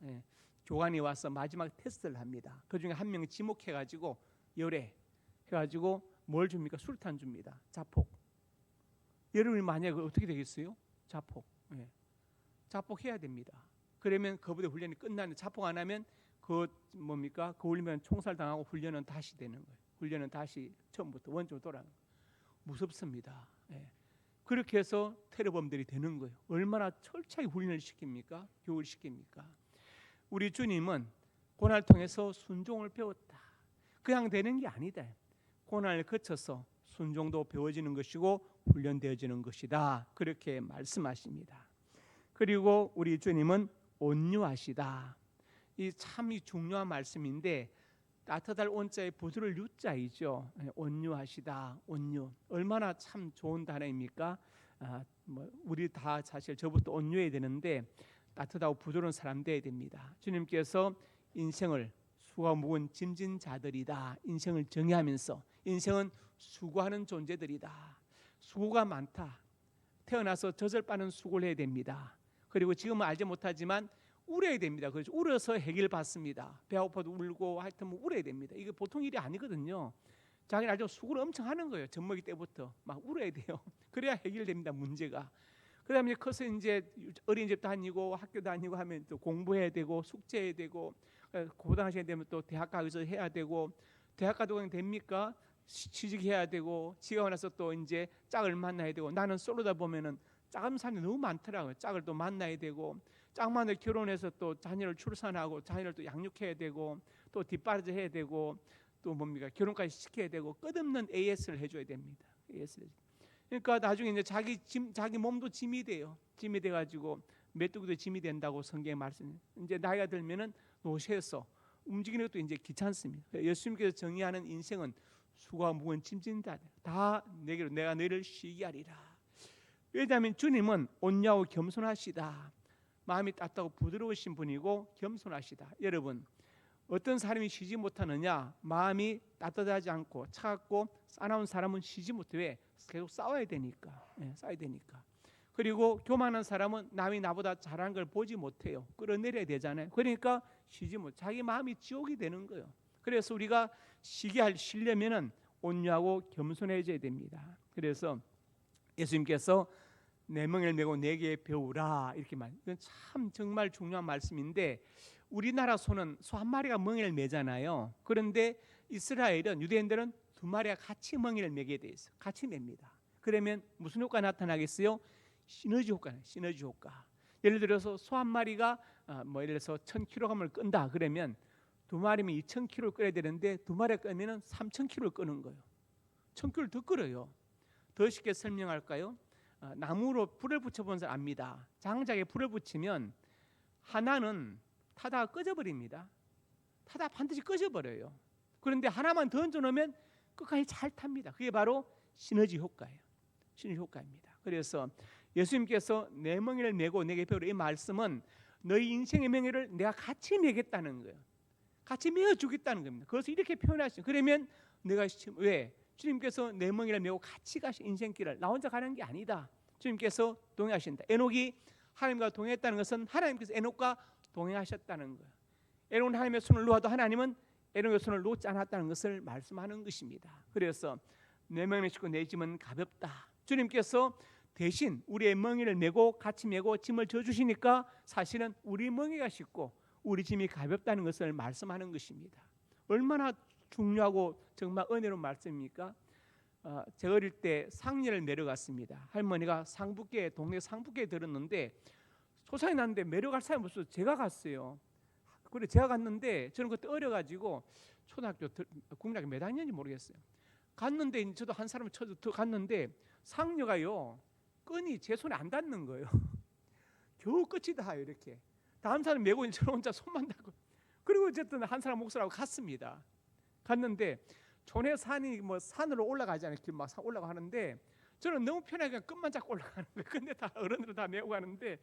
교관이 와서 마지막 테스트를 합니다. 그중에 한 명이 지목해가지고 열애 해가지고 뭘 줍니까? 수류탄 줍니다. 자폭. 여러분이 만약에 어떻게 되겠어요? 자폭. 자폭해야 됩니다. 그러면 그부대 훈련이 끝나는데 자폭 안 하면 그 뭡니까? 그 훈련 총살당하고 훈련은 다시 되는 거예요. 훈련은 다시 처음부터 원점으로 돌아가는 거예요. 무섭습니다. 그렇게 해서 테러범들이 되는 거예요. 얼마나 철저히 훈련을 시킵니까? 교육을 시킵니까? 우리 주님은 고난을 통해서 순종을 배웠다. 그냥 되는 게 아니다. 고난을 거쳐서 순종도 배워지는 것이고 훈련되어지는 것이다. 그렇게 말씀하십니다. 그리고 우리 주님은 온유하시다. 이 참 중요한 말씀인데 따뜻할 온자에 부드러울 유자이죠. 온유하시다. 온유. 얼마나 참 좋은 단어입니까? 우리 다 사실 저부터 온유해야 되는데 따뜻하고 부드러운 사람 되어야 됩니다. 주님께서 인생을 수고가 무거운 짐진 자들이다. 인생을 정의하면서 인생은 수고하는 존재들이다. 수고가 많다. 태어나서 젖을 빠는 수고를 해야 됩니다. 그리고 지금은 알지 못하지만 울어야 됩니다. 그래서 울어서 해결받습니다. 배 아파도 울고 하여튼 뭐 울어야 됩니다. 이게 보통 일이 아니거든요. 자기는 알죠. 수고를 엄청 하는 거예요. 젖먹이 때부터 막 울어야 돼요. 그래야 해결됩니다. 문제가. 그다음에 커서 이제 어린이집 다니고 학교 다니고 하면 또 공부해야 되고 숙제해야 되고 고등학생 되면 또 대학 가서 해야 되고 대학 가도 그냥 됩니까? 취직해야 되고 지가 나서 또 이제 짝을 만나야 되고 나는 솔로다 보면은 짝은 사람이 너무 많더라고요. 짝을 또 만나야 되고 짝만을 결혼해서 또 자녀를 출산하고 자녀를 또 양육해야 되고 또 뒷바라지 해야 되고 또 뭡니까 결혼까지 시켜야 되고 끝없는 AS를 해줘야 됩니다. AS를. 그러니까 나중에 이제 자기 몸도 짐이 돼요. 짐이 돼가지고 메뚜기도 짐이 된다고 성경에 말씀. 이제 나이가 들면은 노쇠해서 움직이는 것도 이제 귀찮습니다. 예수님께서 정의하는 인생은 수고가 무거운 짐진다. 다 내게로 내가 너희를 쉬게 하리라. 왜냐하면 주님은 온유하고 겸손하시다. 마음이 따뜻하고 부드러우신 분이고 겸손하시다. 여러분 어떤 사람이 쉬지 못하느냐? 마음이 따뜻하지 않고 차갑고 싸나운 사람은 쉬지 못해. 왜? 계속 싸워야 되니까. 싸워야 되니까. 그리고 교만한 사람은 남이 나보다 잘하는 걸 보지 못해요. 끌어내려야 되잖아요. 그러니까 쉬지 못. 자기 마음이 지옥이 되는 거예요. 그래서 우리가 쉬려면은 온유하고 겸손해져야 됩니다. 그래서 예수님께서 내 멍에를 메고 내게 배우라 이렇게 말. 이건 참 정말 중요한 말씀인데 우리나라 소는 소 한 마리가 멍에를 메잖아요. 그런데 이스라엘은 유대인들은 두 마리가 같이 멍에를 메게 돼 있어. 같이 맵니다. 그러면 무슨 효과가 나타나겠어요? 시너지 효과는 시너지 효과. 예를 들어서 소 한 마리가 예를 들어서 1000kg을 끈다 그러면 두 마리면 2000kg를 끓여야 되는데 두 마리가 끄면은 3000kg를 끄는 거예요. 1000kg를 더 끓여요. 더 쉽게 설명할까요? 나무로 불을 붙여본 사람 압니다. 장작에 불을 붙이면 하나는 타다가 꺼져버립니다. 타다 반드시 꺼져버려요. 그런데 하나만 더 얹어놓으면 끝까지 잘 탑니다. 그게 바로 시너지 효과예요. 시너지 효과입니다. 그래서 예수님께서 내 멍에를 메고 내게 배우라 이 말씀은 너희 인생의 멍에를 내가 같이 메겠다는 거예요. 같이 메어주겠다는 겁니다. 그래서 이렇게 표현하시죠. 그러면 내가 왜? 주님께서 내 멍에를 메고 같이 가신 인생길을 나 혼자 가는 게 아니다. 주님께서 동행하신다. 에녹이 하나님과 동행했다는 것은 하나님께서 에녹과 동행하셨다는 거예요. 에녹은 하나님의 손을 놓아도 하나님은 에녹의 손을 놓지 않았다는 것을 말씀하는 것입니다. 그래서 내 멍에를 싣고 내 짐은 가볍다. 주님께서 대신 우리의 멍에를 메고 같이 메고 짐을 져주시니까 사실은 우리 멍에가 쉽고 우리 짐이 가볍다는 것을 말씀하는 것입니다. 얼마나 중요하고 정말 은혜로운 말씀입니까? 제가 어릴 때 상례를 내려갔습니다. 할머니가 상북계 동네 상북계에 들었는데 소상이 났는데 내려갈 사람이 없어서 제가 갔어요. 그래 제가 갔는데 저는 그때 어려가지고 초등학교 국민학교 몇 학년인지 모르겠어요. 갔는데 저도 한 사람을 쳐서 갔는데 상녀가요 끈이 제 손에 안 닿는 거예요. 겨우 끝이 닿아요 이렇게. 다음 사람 메고 있는 저 혼자 손만 닿고 그리고 어쨌든 한 사람 몫으로 갔습니다. 갔는데 촌에 산이 뭐 산으로 올라가잖아요. 길 막 올라가 하는데 저는 너무 편하게 그냥 끝만 잡고 올라가는 거예요. 근데 다 어른들은 다 메고 가는데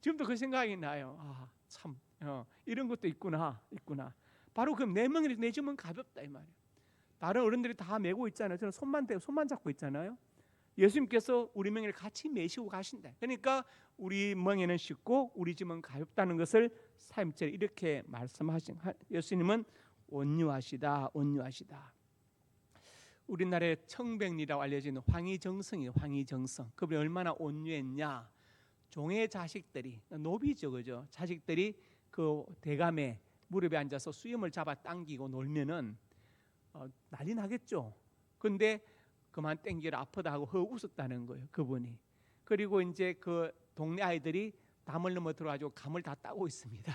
지금도 그 생각이 나요. 참 이런 것도 있구나. 바로 그 내 멍에를 내 짐은 가볍다 이 말이에요. 다른 어른들이 다 메고 있잖아요. 저는 손만 잡고 있잖아요. 예수님께서 우리 멍에를 같이 메시고 가신다. 그러니까 우리 멍에는 쉽고 우리 짐은 가볍다는 것을 사임절 이렇게 말씀하신 예수님은 온유하시다. 우리나라의 청백리라고 알려지는 황희정성이에요. 황희정성. 그분이 얼마나 온유했냐. 종의 자식들이 노비죠, 그죠? 자식들이 그 대감에 무릎에 앉아서 수염을 잡아 당기고 놀면은 난리 나겠죠. 근데 그만 땡기라 아프다 하고 허 웃었다는 거예요, 그분이. 그리고 이제 그 동네 아이들이 담을 넘어 들어가지고 감을 다 따고 있습니다.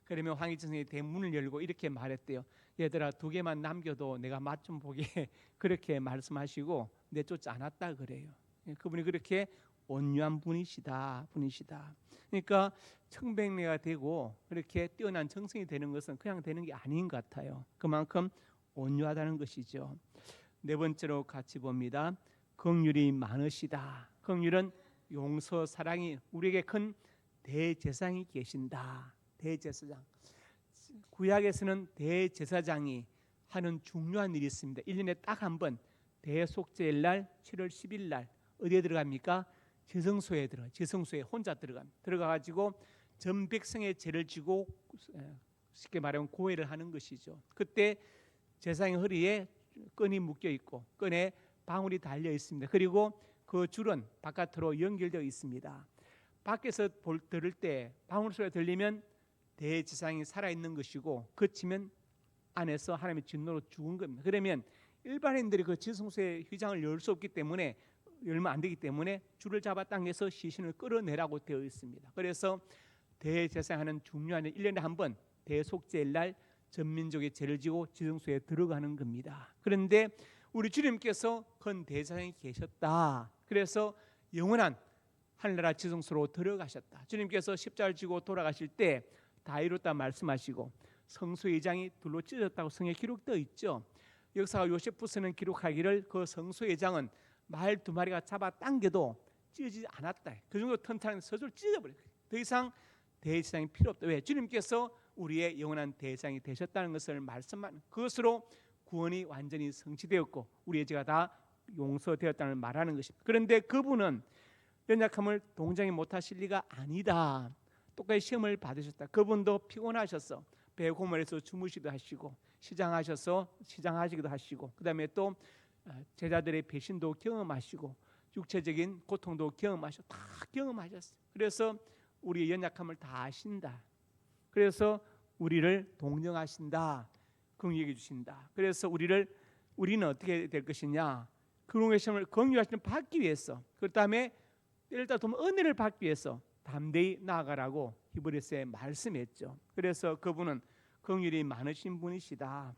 그러면 황희정성이 대문을 열고 이렇게 말했대요. 얘들아 2개만 남겨도 내가 맛 좀 보게 그렇게 말씀하시고 내쫓지 않았다 그래요. 그분이 그렇게 온유한 분이시다. 그러니까 청백리가 되고 그렇게 뛰어난 정성이 되는 것은 그냥 되는 게 아닌 것 같아요. 그만큼 온유하다는 것이죠. 네 번째로 같이 봅니다. 긍휼이 많으시다. 긍휼은 용서, 사랑이 우리에게 큰 대제사장이 계신다. 대제사장. 구약에서는 대제사장이 하는 중요한 일이 있습니다. 1년에 딱 한 번 대속죄일 날 7월 10일 날 어디에 들어갑니까? 지성소에 혼자 들어가가지고 전 백성의 죄를 지고 쉽게 말하면 고해를 하는 것이죠. 그때 제사장의 허리에 끈이 묶여 있고 끈에 방울이 달려 있습니다. 그리고 그 줄은 바깥으로 연결되어 있습니다. 밖에서 들을 때 방울 소리가 들리면 대제사장이 살아있는 것이고 그치면 안에서 하나님의 진노로 죽은 겁니다. 그러면 일반인들이 그 지성소의 휘장을 열 수 없기 때문에 열면 안 되기 때문에 줄을 잡아 당겨서 시신을 끌어내라고 되어 있습니다. 그래서 대제사장하는 중요한 1년에 한 번 대속죄일 날 전민족의 죄를 지고 지성소에 들어가는 겁니다. 그런데 우리 주님께서 큰 대제사장이 계셨다. 그래서 영원한 하늘나라 지성소로 들어가셨다. 주님께서 십자가를 지고 돌아가실 때 다 이뤘다 말씀하시고 성소의 장이 둘로 찢어졌다고 성에 기록되어 있죠. 역사가 요세푸스는 기록하기를 그 성소의 장은 말 2마리가 잡아 당겨도 찢어지지 않았다. 그 정도 튼튼한 서줄 찢어버려요. 더 이상 대제사장이 필요 없다. 왜? 주님께서 우리의 영원한 대제사장이 되셨다는 것을 말씀하는 그것으로 구원이 완전히 성취되었고 우리의 죄가 다 용서되었다는 말하는 것입니다. 그런데 그분은 연약함을 동정이 못하실 리가 아니다. 똑같이 시험을 받으셨다. 그분도 피곤하셔서 배고물에서 주무시기도 하시고 시장하시기도 하시고 그다음에 또 제자들의 배신도 경험하시고 육체적인 고통도 경험하시고 다 경험하셨어요. 그래서 우리의 연약함을 다 아신다. 그래서 우리를 동정하신다. 긍휼히 주신다. 그래서 우리는 어떻게 될 것이냐? 그런 시험을 긍휼하시는 받기 위해서 그다음에 일단 은혜를 받기 위해서 담대히 나아가라고 히브리서에 말씀했죠. 그래서 그분은 긍휼이 많으신 분이시다.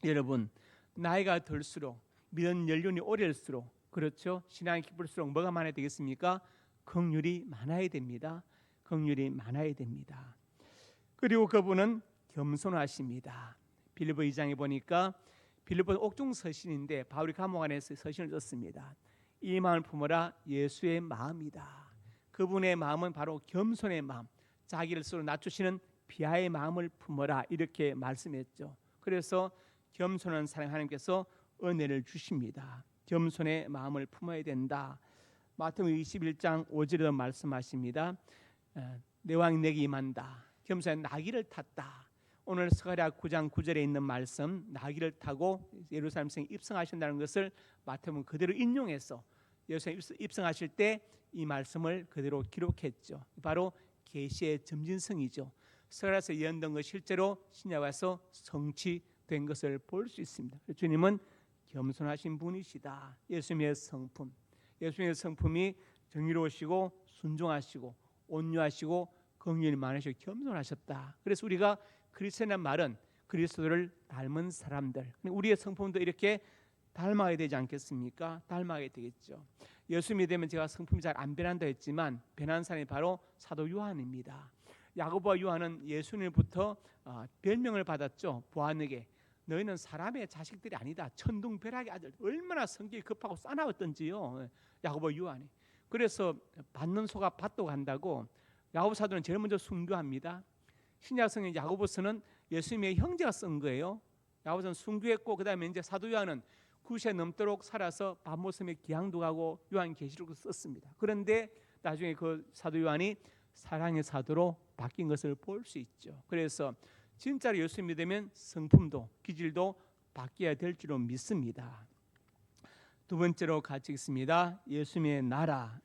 여러분 나이가 들수록 믿음 연륜이 오래일수록 그렇죠. 신앙이 깊을수록 뭐가 많아야 되겠습니까? 긍휼이 많아야 됩니다. 그리고 그분은 겸손하십니다. 빌립보 2장에 보니까 빌립보 옥중 서신인데 바울이 감옥 안에서 서신을 썼습니다. 이 마음을 품어라 예수의 마음이다. 그분의 마음은 바로 겸손의 마음, 자기를 스스로 낮추시는 비하의 마음을 품어라 이렇게 말씀했죠. 그래서 겸손한 사람 하나님께서 은혜를 주십니다. 겸손의 마음을 품어야 된다. 마태복음 21장 5절에도 말씀하십니다. 내 왕이 내게 임한다. 겸손한 나귀를 탔다. 오늘 스가랴 9장 9절에 있는 말씀 나귀를 타고 예루살렘 성에 입성하신다는 것을 마태복음 그대로 인용해서 예수님 입성하실 때 이 말씀을 그대로 기록했죠. 바로 계시의 점진성이죠. 서가라서 예언된 것 실제로 신약에 와서 성취된 것을 볼 수 있습니다. 주님은 겸손하신 분이시다. 예수님의 성품이 정의로우시고 순종하시고 온유하시고 긍휼이 많으시고 겸손하셨다. 그래서 우리가 그리스도라는 말은 그리스도를 닮은 사람들, 우리의 성품도 이렇게 닮아야 되지 않겠습니까? 닮아야 되겠죠. 예수님이 되면 제가 성품이 잘 안 변한다 했지만 변한 사람이 바로 사도 요한입니다. 야고보와 요한은 예수님부터 별명을 받았죠. 보아내게 너희는 사람의 자식들이 아니다. 천둥벼락의 아들. 얼마나 성격이 급하고 싸나웠던지요. 야고보 요한이. 그래서 받는 소가 밭도 간다고 야고보 사도는 제일 먼저 순교합니다. 신약성경 야고보서는 예수님의 형제가 쓴 거예요. 야고보서는 순교했고 그다음에 이제 사도 요한은 90세 넘도록 살아서 바모섬에 기항도 가고 요한계시록을 썼습니다. 그런데 나중에 그 사도 요한이 사랑의 사도로 바뀐 것을 볼 수 있죠. 그래서 진짜로 예수님이 되면 성품도 기질도 바뀌어야 될 줄로 믿습니다. 두 번째로 같이 읽습니다. 예수님의 나라.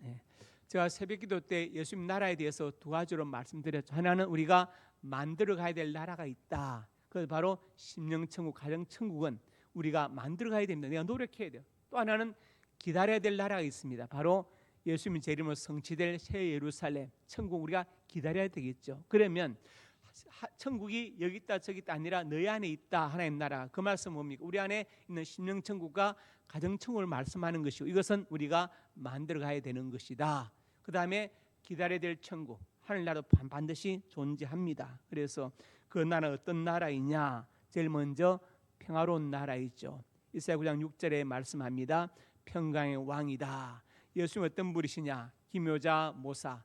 제가 새벽기도 때 예수님 나라에 대해서 두 가지로 말씀드렸죠. 하나는 우리가 만들어 가야 될 나라가 있다. 그 바로 심령천국, 가정천국은 우리가 만들어 가야 됩니다. 내가 노력해야 돼요. 또 하나는 기다려야 될 나라가 있습니다. 바로 예수님 제 이름으로 성취될 새 예루살렘 천국 우리가 기다려야 되겠죠. 그러면 천국이 여기 있다 저기 있다 아니라 너희 안에 있다. 하나님 나라. 그 말씀 뭡니까? 우리 안에 있는 심령천국과 가정천국을 말씀하는 것이고 이것은 우리가 만들어 가야 되는 것이다. 그 다음에 기다려야 될 천국 하늘나라도 반드시 존재합니다. 그래서 그 나라 어떤 나라이냐? 제일 먼저 평화로운 나라이죠. 이사야 9장 6절에 말씀합니다. 평강의 왕이다. 예수님 어떤 분이시냐? 기묘자 모사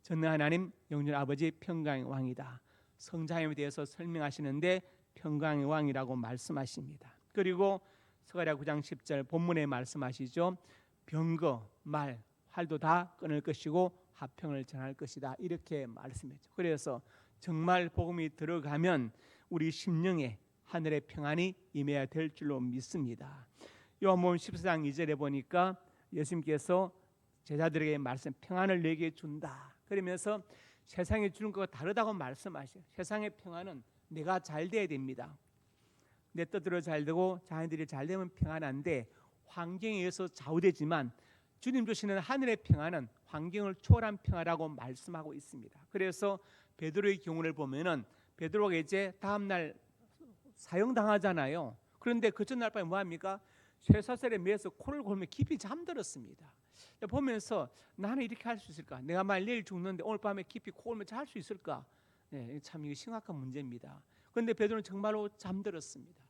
전능 하나님 영존 아버지 평강의 왕이다. 성자님에 대해서 설명하시는데 평강의 왕이라고 말씀하십니다. 그리고 스가랴 9장 10절 본문에 말씀하시죠. 병거, 말, 활도 다 끊을 것이고 화평을 전할 것이다. 이렇게 말씀했죠. 그래서 정말 복음이 들어가면 우리 심령에 하늘의 평안이 임해야 될 줄로 믿습니다. 요한복음 14장 2절에 보니까 예수님께서 제자들에게 말씀 평안을 내게 준다. 그러면서 세상에 주는 것과 다르다고 말씀하셔요. 세상의 평안은 내가 잘 돼야 됩니다. 내 뜻대로 잘 되고 자녀들이 잘 되면 평안한데 환경에 의해서 좌우되지만 주님 주시는 하늘의 평안은 환경을 초월한 평안이라고 말씀하고 있습니다. 그래서 베드로의 경우를 보면은 베드로가 이제 다음 날 사형당하잖아요. 그런데 그 전날 밤에 뭐합니까? 쇠사슬에 매서 코를 골며 깊이 잠들었습니다. 보면서 나는 이렇게 할 수 있을까? 내가 만일 내일 죽는데 오늘 밤에 깊이 코 골며 잘 수 있을까? 참 이게 심각한 문제입니다. 그런데 베드로는 정말로 잠들었습니다.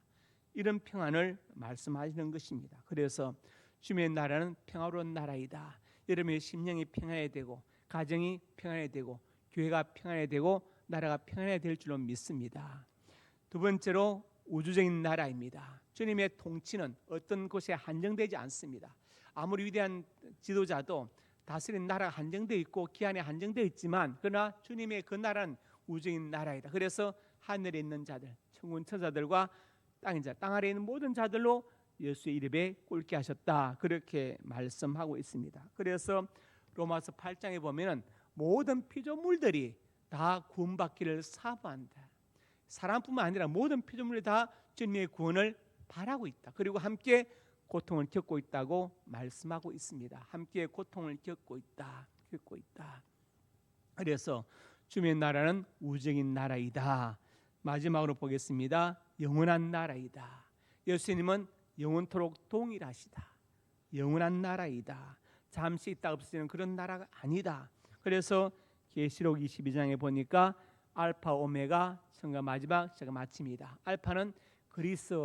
이런 평안을 말씀하시는 것입니다. 그래서 주님의 나라는 평화로운 나라이다. 여러분의 심령이 평안해야 되고 가정이 평안해야 되고 교회가 평안해야 되고 나라가 평안해야 될 줄로 믿습니다. 두 번째로 우주적인 나라입니다. 주님의 통치는 어떤 곳에 한정되지 않습니다. 아무리 위대한 지도자도 다스리는 나라가 한정되어 있고 기한에 한정되어 있지만 그러나 주님의 그 나라는 우주적인 나라이다. 그래서 하늘에 있는 자들, 천군 천사들과 땅 아래에 있는 모든 자들로 예수의 이름에 꼴게 하셨다. 그렇게 말씀하고 있습니다. 그래서 로마서 8장에 보면은 모든 피조물들이 다 구원받기를 사모한다. 사람뿐만 아니라 모든 피조물이 다 주님의 구원을 바라고 있다. 그리고 함께 고통을 겪고 있다고 말씀하고 있습니다. 함께 고통을 겪고 있다. 그래서 주님의 나라는 우주적인 나라이다. 마지막으로 보겠습니다. 영원한 나라이다. 예수님은 영원토록 동일하시다. 영원한 나라이다. 잠시 있다 없어지는 그런 나라가 아니다. 그래서 계시록 22장에 보니까 알파 오메가 처음과 마지막 시작과 마침이다. 알파는 그리스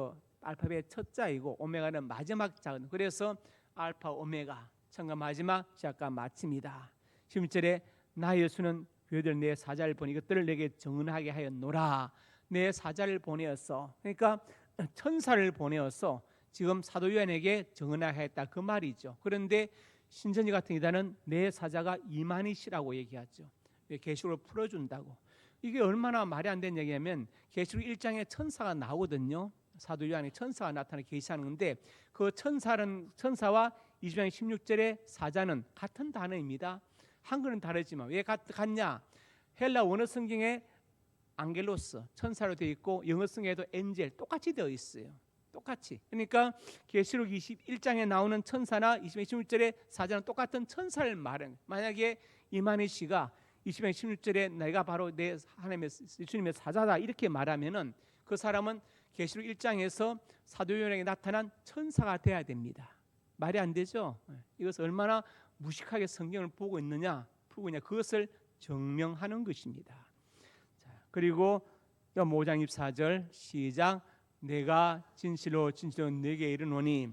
알파벳 첫 자이고 오메가는 마지막 자거든요. 그래서 알파 오메가 처음과 마지막 시작과 마침이다. 11절에 나 예수는 교회들 내 사자를 보니 이것들을 내게 정언하게 하였노라. 내 사자를 보내었어. 그러니까 천사를 보내어서 지금 사도 요한에게 정언하게 했다 그 말이죠. 그런데 신천지 같은 이단은 내 사자가 이만희시라고 얘기하죠. 계시록을 풀어준다고. 이게 얼마나 말이 안 되는 얘기냐면 계시록 1장에 천사가 나오거든요. 사도 요한에 천사가 나타나 계시하는 건데 그 천사와 20장 16절의 사자는 같은 단어입니다. 한글은 다르지만 왜 같냐? 헬라 원어 성경에 앙겔로스 천사로 되어 있고 영어 성경에도 엔젤 똑같이 되어 있어요. 똑같이. 그러니까 계시록 21장에 나오는 천사나 20장 16절의 사자는 똑같은 천사를 말하는. 만약에 이만희 씨가 20장 16절에 내가 바로 내 하나님의 주님의 사자다 이렇게 말하면은 그 사람은 계시록 1장에서 사도 요한에게 나타난 천사가 돼야 됩니다. 말이 안 되죠. 이것을 얼마나 무식하게 성경을 보고 있느냐, 풀고 있냐 그것을 증명하는 것입니다. 자, 그리고 5장 24절 시작. 내가 진실로 네게 이르노니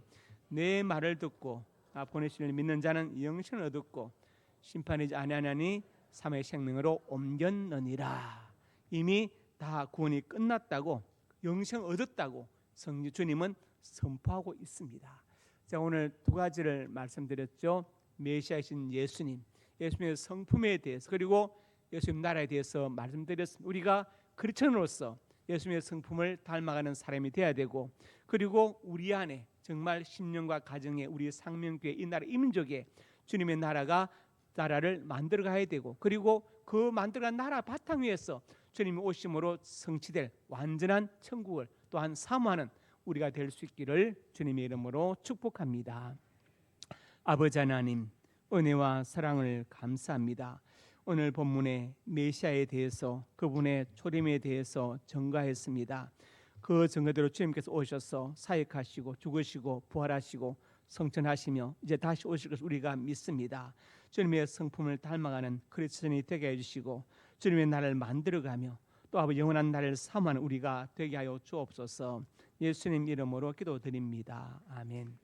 내 말을 듣고 나 보내시는 믿는 자는 영생을 얻었고 심판이지 아니하나니 삼의 생명으로 옮겼느니라. 이미 다 구원이 끝났다고 영생 얻었다고 주님은 선포하고 있습니다. 제가 오늘 두 가지를 말씀드렸죠. 메시아이신 예수님, 예수님의 성품에 대해서 그리고 예수님 나라에 대해서 말씀드렸습니다. 우리가 크리스천으로서 예수님의 성품을 닮아가는 사람이 되어야 되고 그리고 우리 안에 정말 신령과 가정에 우리 상명교회 이 나라 이민족에 주님의 나라를 만들어 가야 되고 그리고 그 만들어간 나라 바탕 위에서 주님이 오심으로 성취될 완전한 천국을 또한 사모하는 우리가 될 수 있기를 주님의 이름으로 축복합니다. 아버지 하나님 은혜와 사랑을 감사합니다. 오늘 본문의 메시아에 대해서 그분의 초림에 대해서 전가했습니다. 그 증거대로 주님께서 오셔서 사역하시고 죽으시고 부활하시고 성천하시며 이제 다시 오실 것을 우리가 믿습니다. 주님의 성품을 닮아가는 크리스천이 되게 해주시고 주님의 나라를 만들어가며 또 아버지 영원한 나라를 사모하는 우리가 되게 하여 주옵소서. 예수님 이름으로 기도드립니다. 아멘.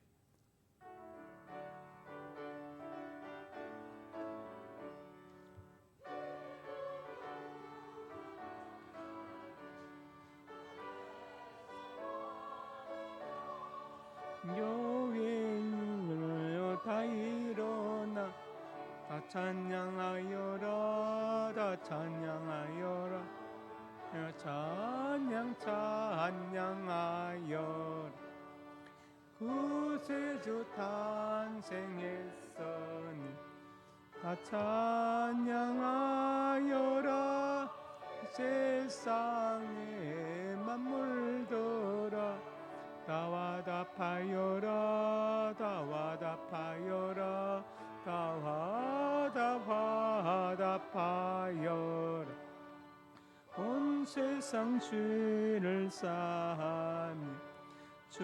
교회여 다 일어나 다 찬양하여라 다 찬양하여라 찬양하여라 구세주 탄생했으니 다 찬양하여라 세상에 만물들아 다와답하여라 다와답하여라 다와답하여라 온 세상 죄를 사하며 주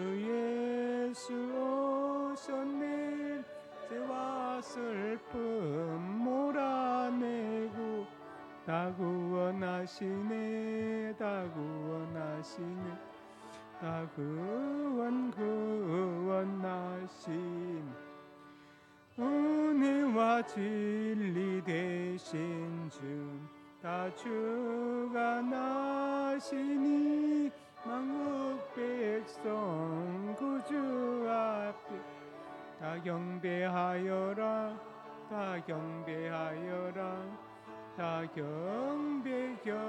예수 오셨네 죄와 슬픔 몰아내고 다 구원하시네 다 구원하시네 다 구원하신 은혜와 진리 되신 주 다 주가 나시니 만국 백성 구주 앞에 다 경배하여라 다 경배하여라 다 경배하여라.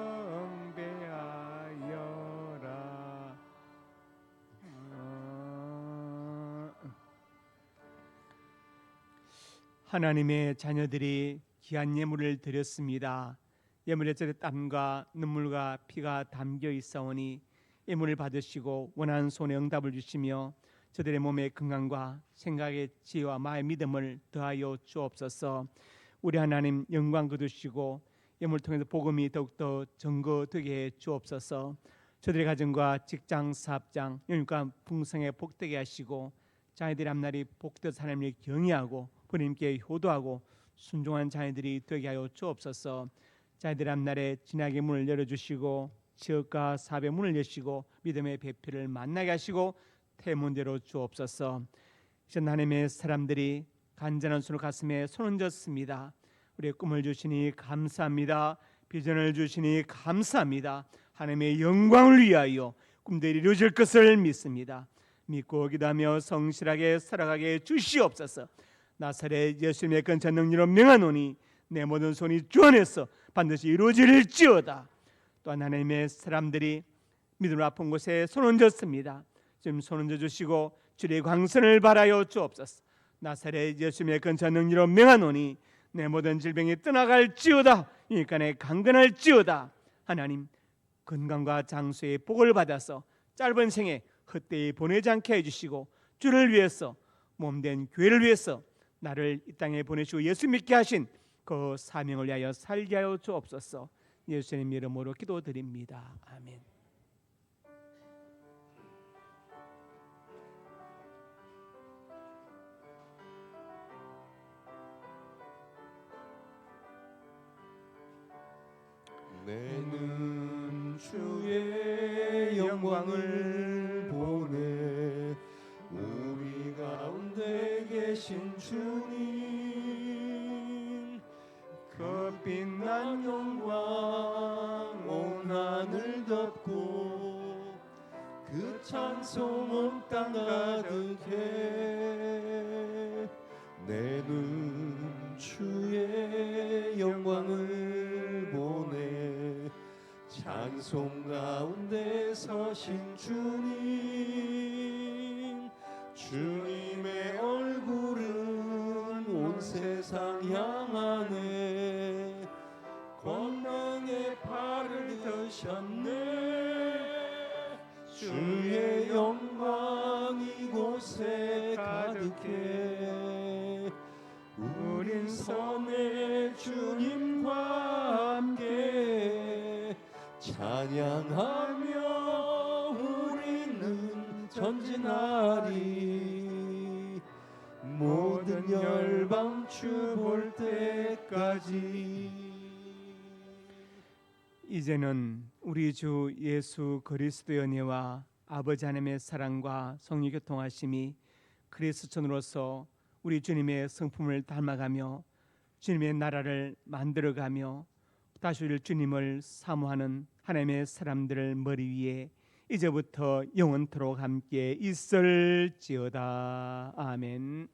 하나님의 자녀들이 귀한 예물을 드렸습니다. 예물의 절에 땀과 눈물과 피가 담겨 있사오니 예물을 받으시고 원하는 손에 응답을 주시며 저들의 몸의 건강과 생각의 지혜와 마음의 믿음을 더하여 주옵소서. 우리 하나님 영광 거두시고 예물을 통해서 복음이 더욱더 증거되게 해 주옵소서. 저들의 가정과 직장, 사업장, 영육과 풍성에 복되게 하시고 자녀들의 앞날이 복되어서 하나님을 경외하고 부모님께 효도하고 순종한 자녀들이 되게 하여 주옵소서. 자녀들의 앞날에 진학의 문을 열어주시고 지역과 사업의 문을 여시고 믿음의 배필을 만나게 하시고 태문대로 주옵소서. 이제 하나님의 사람들이 간절한 손을 가슴에 손 얹었습니다. 우리의 꿈을 주시니 감사합니다. 비전을 주시니 감사합니다. 하나님의 영광을 위하여 꿈들이 이루어질 것을 믿습니다. 믿고 기도하며 성실하게 살아가게 주시옵소서. 나사렛 예수님의 근처 능력으로 명하노니 내 모든 손이 주 안에서 반드시 이루어질지어다. 또한 하나님의 사람들이 믿음으로 아픈 곳에 손 얹었습니다. 지금 손 얹어 주시고 주의 광선을 발하여 주옵소서. 나사렛 예수님의 근사 능력으로 명하노니 내 모든 질병이 떠나갈지어다. 그러니까 내 강건할지어다. 하나님 건강과 장수의 복을 받아서 짧은 생에 헛되이 보내지 않게 해주시고 주를 위해서 몸된 교회를 위해서 나를 이 땅에 보내시고 예수 믿게 하신 그 사명을 위하여 살게 하여 주옵소서. 예수님 이름으로 기도드립니다. 아멘. 내는 주의 영광을 보내 우리 가운데 계신 주님 그 빛난 영광 온 하늘 덮고 그 찬송 온 땅 가득해 내는 주의 영광을 보내 찬송 가운데 서신 주님 주님의 얼굴은 온 세상 향하네 권능의 팔을 드셨네 주의 영광 이곳에 가득해 우린 선의 주님과 함께 찬양하며 우리는 전진하리 모든 열방 주 볼 때까지. 이제는 우리 주 예수 그리스도의 은혜와 아버지 하나님의 사랑과 성령 교통하심이 그리스도천으로서 우리 주님의 성품을 닮아가며 주님의 나라를 만들어가며 다시 우리 주님을 사모하는 하나님의 사람들을 머리 위에 이제부터 영원토록 함께 있을지어다. 아멘.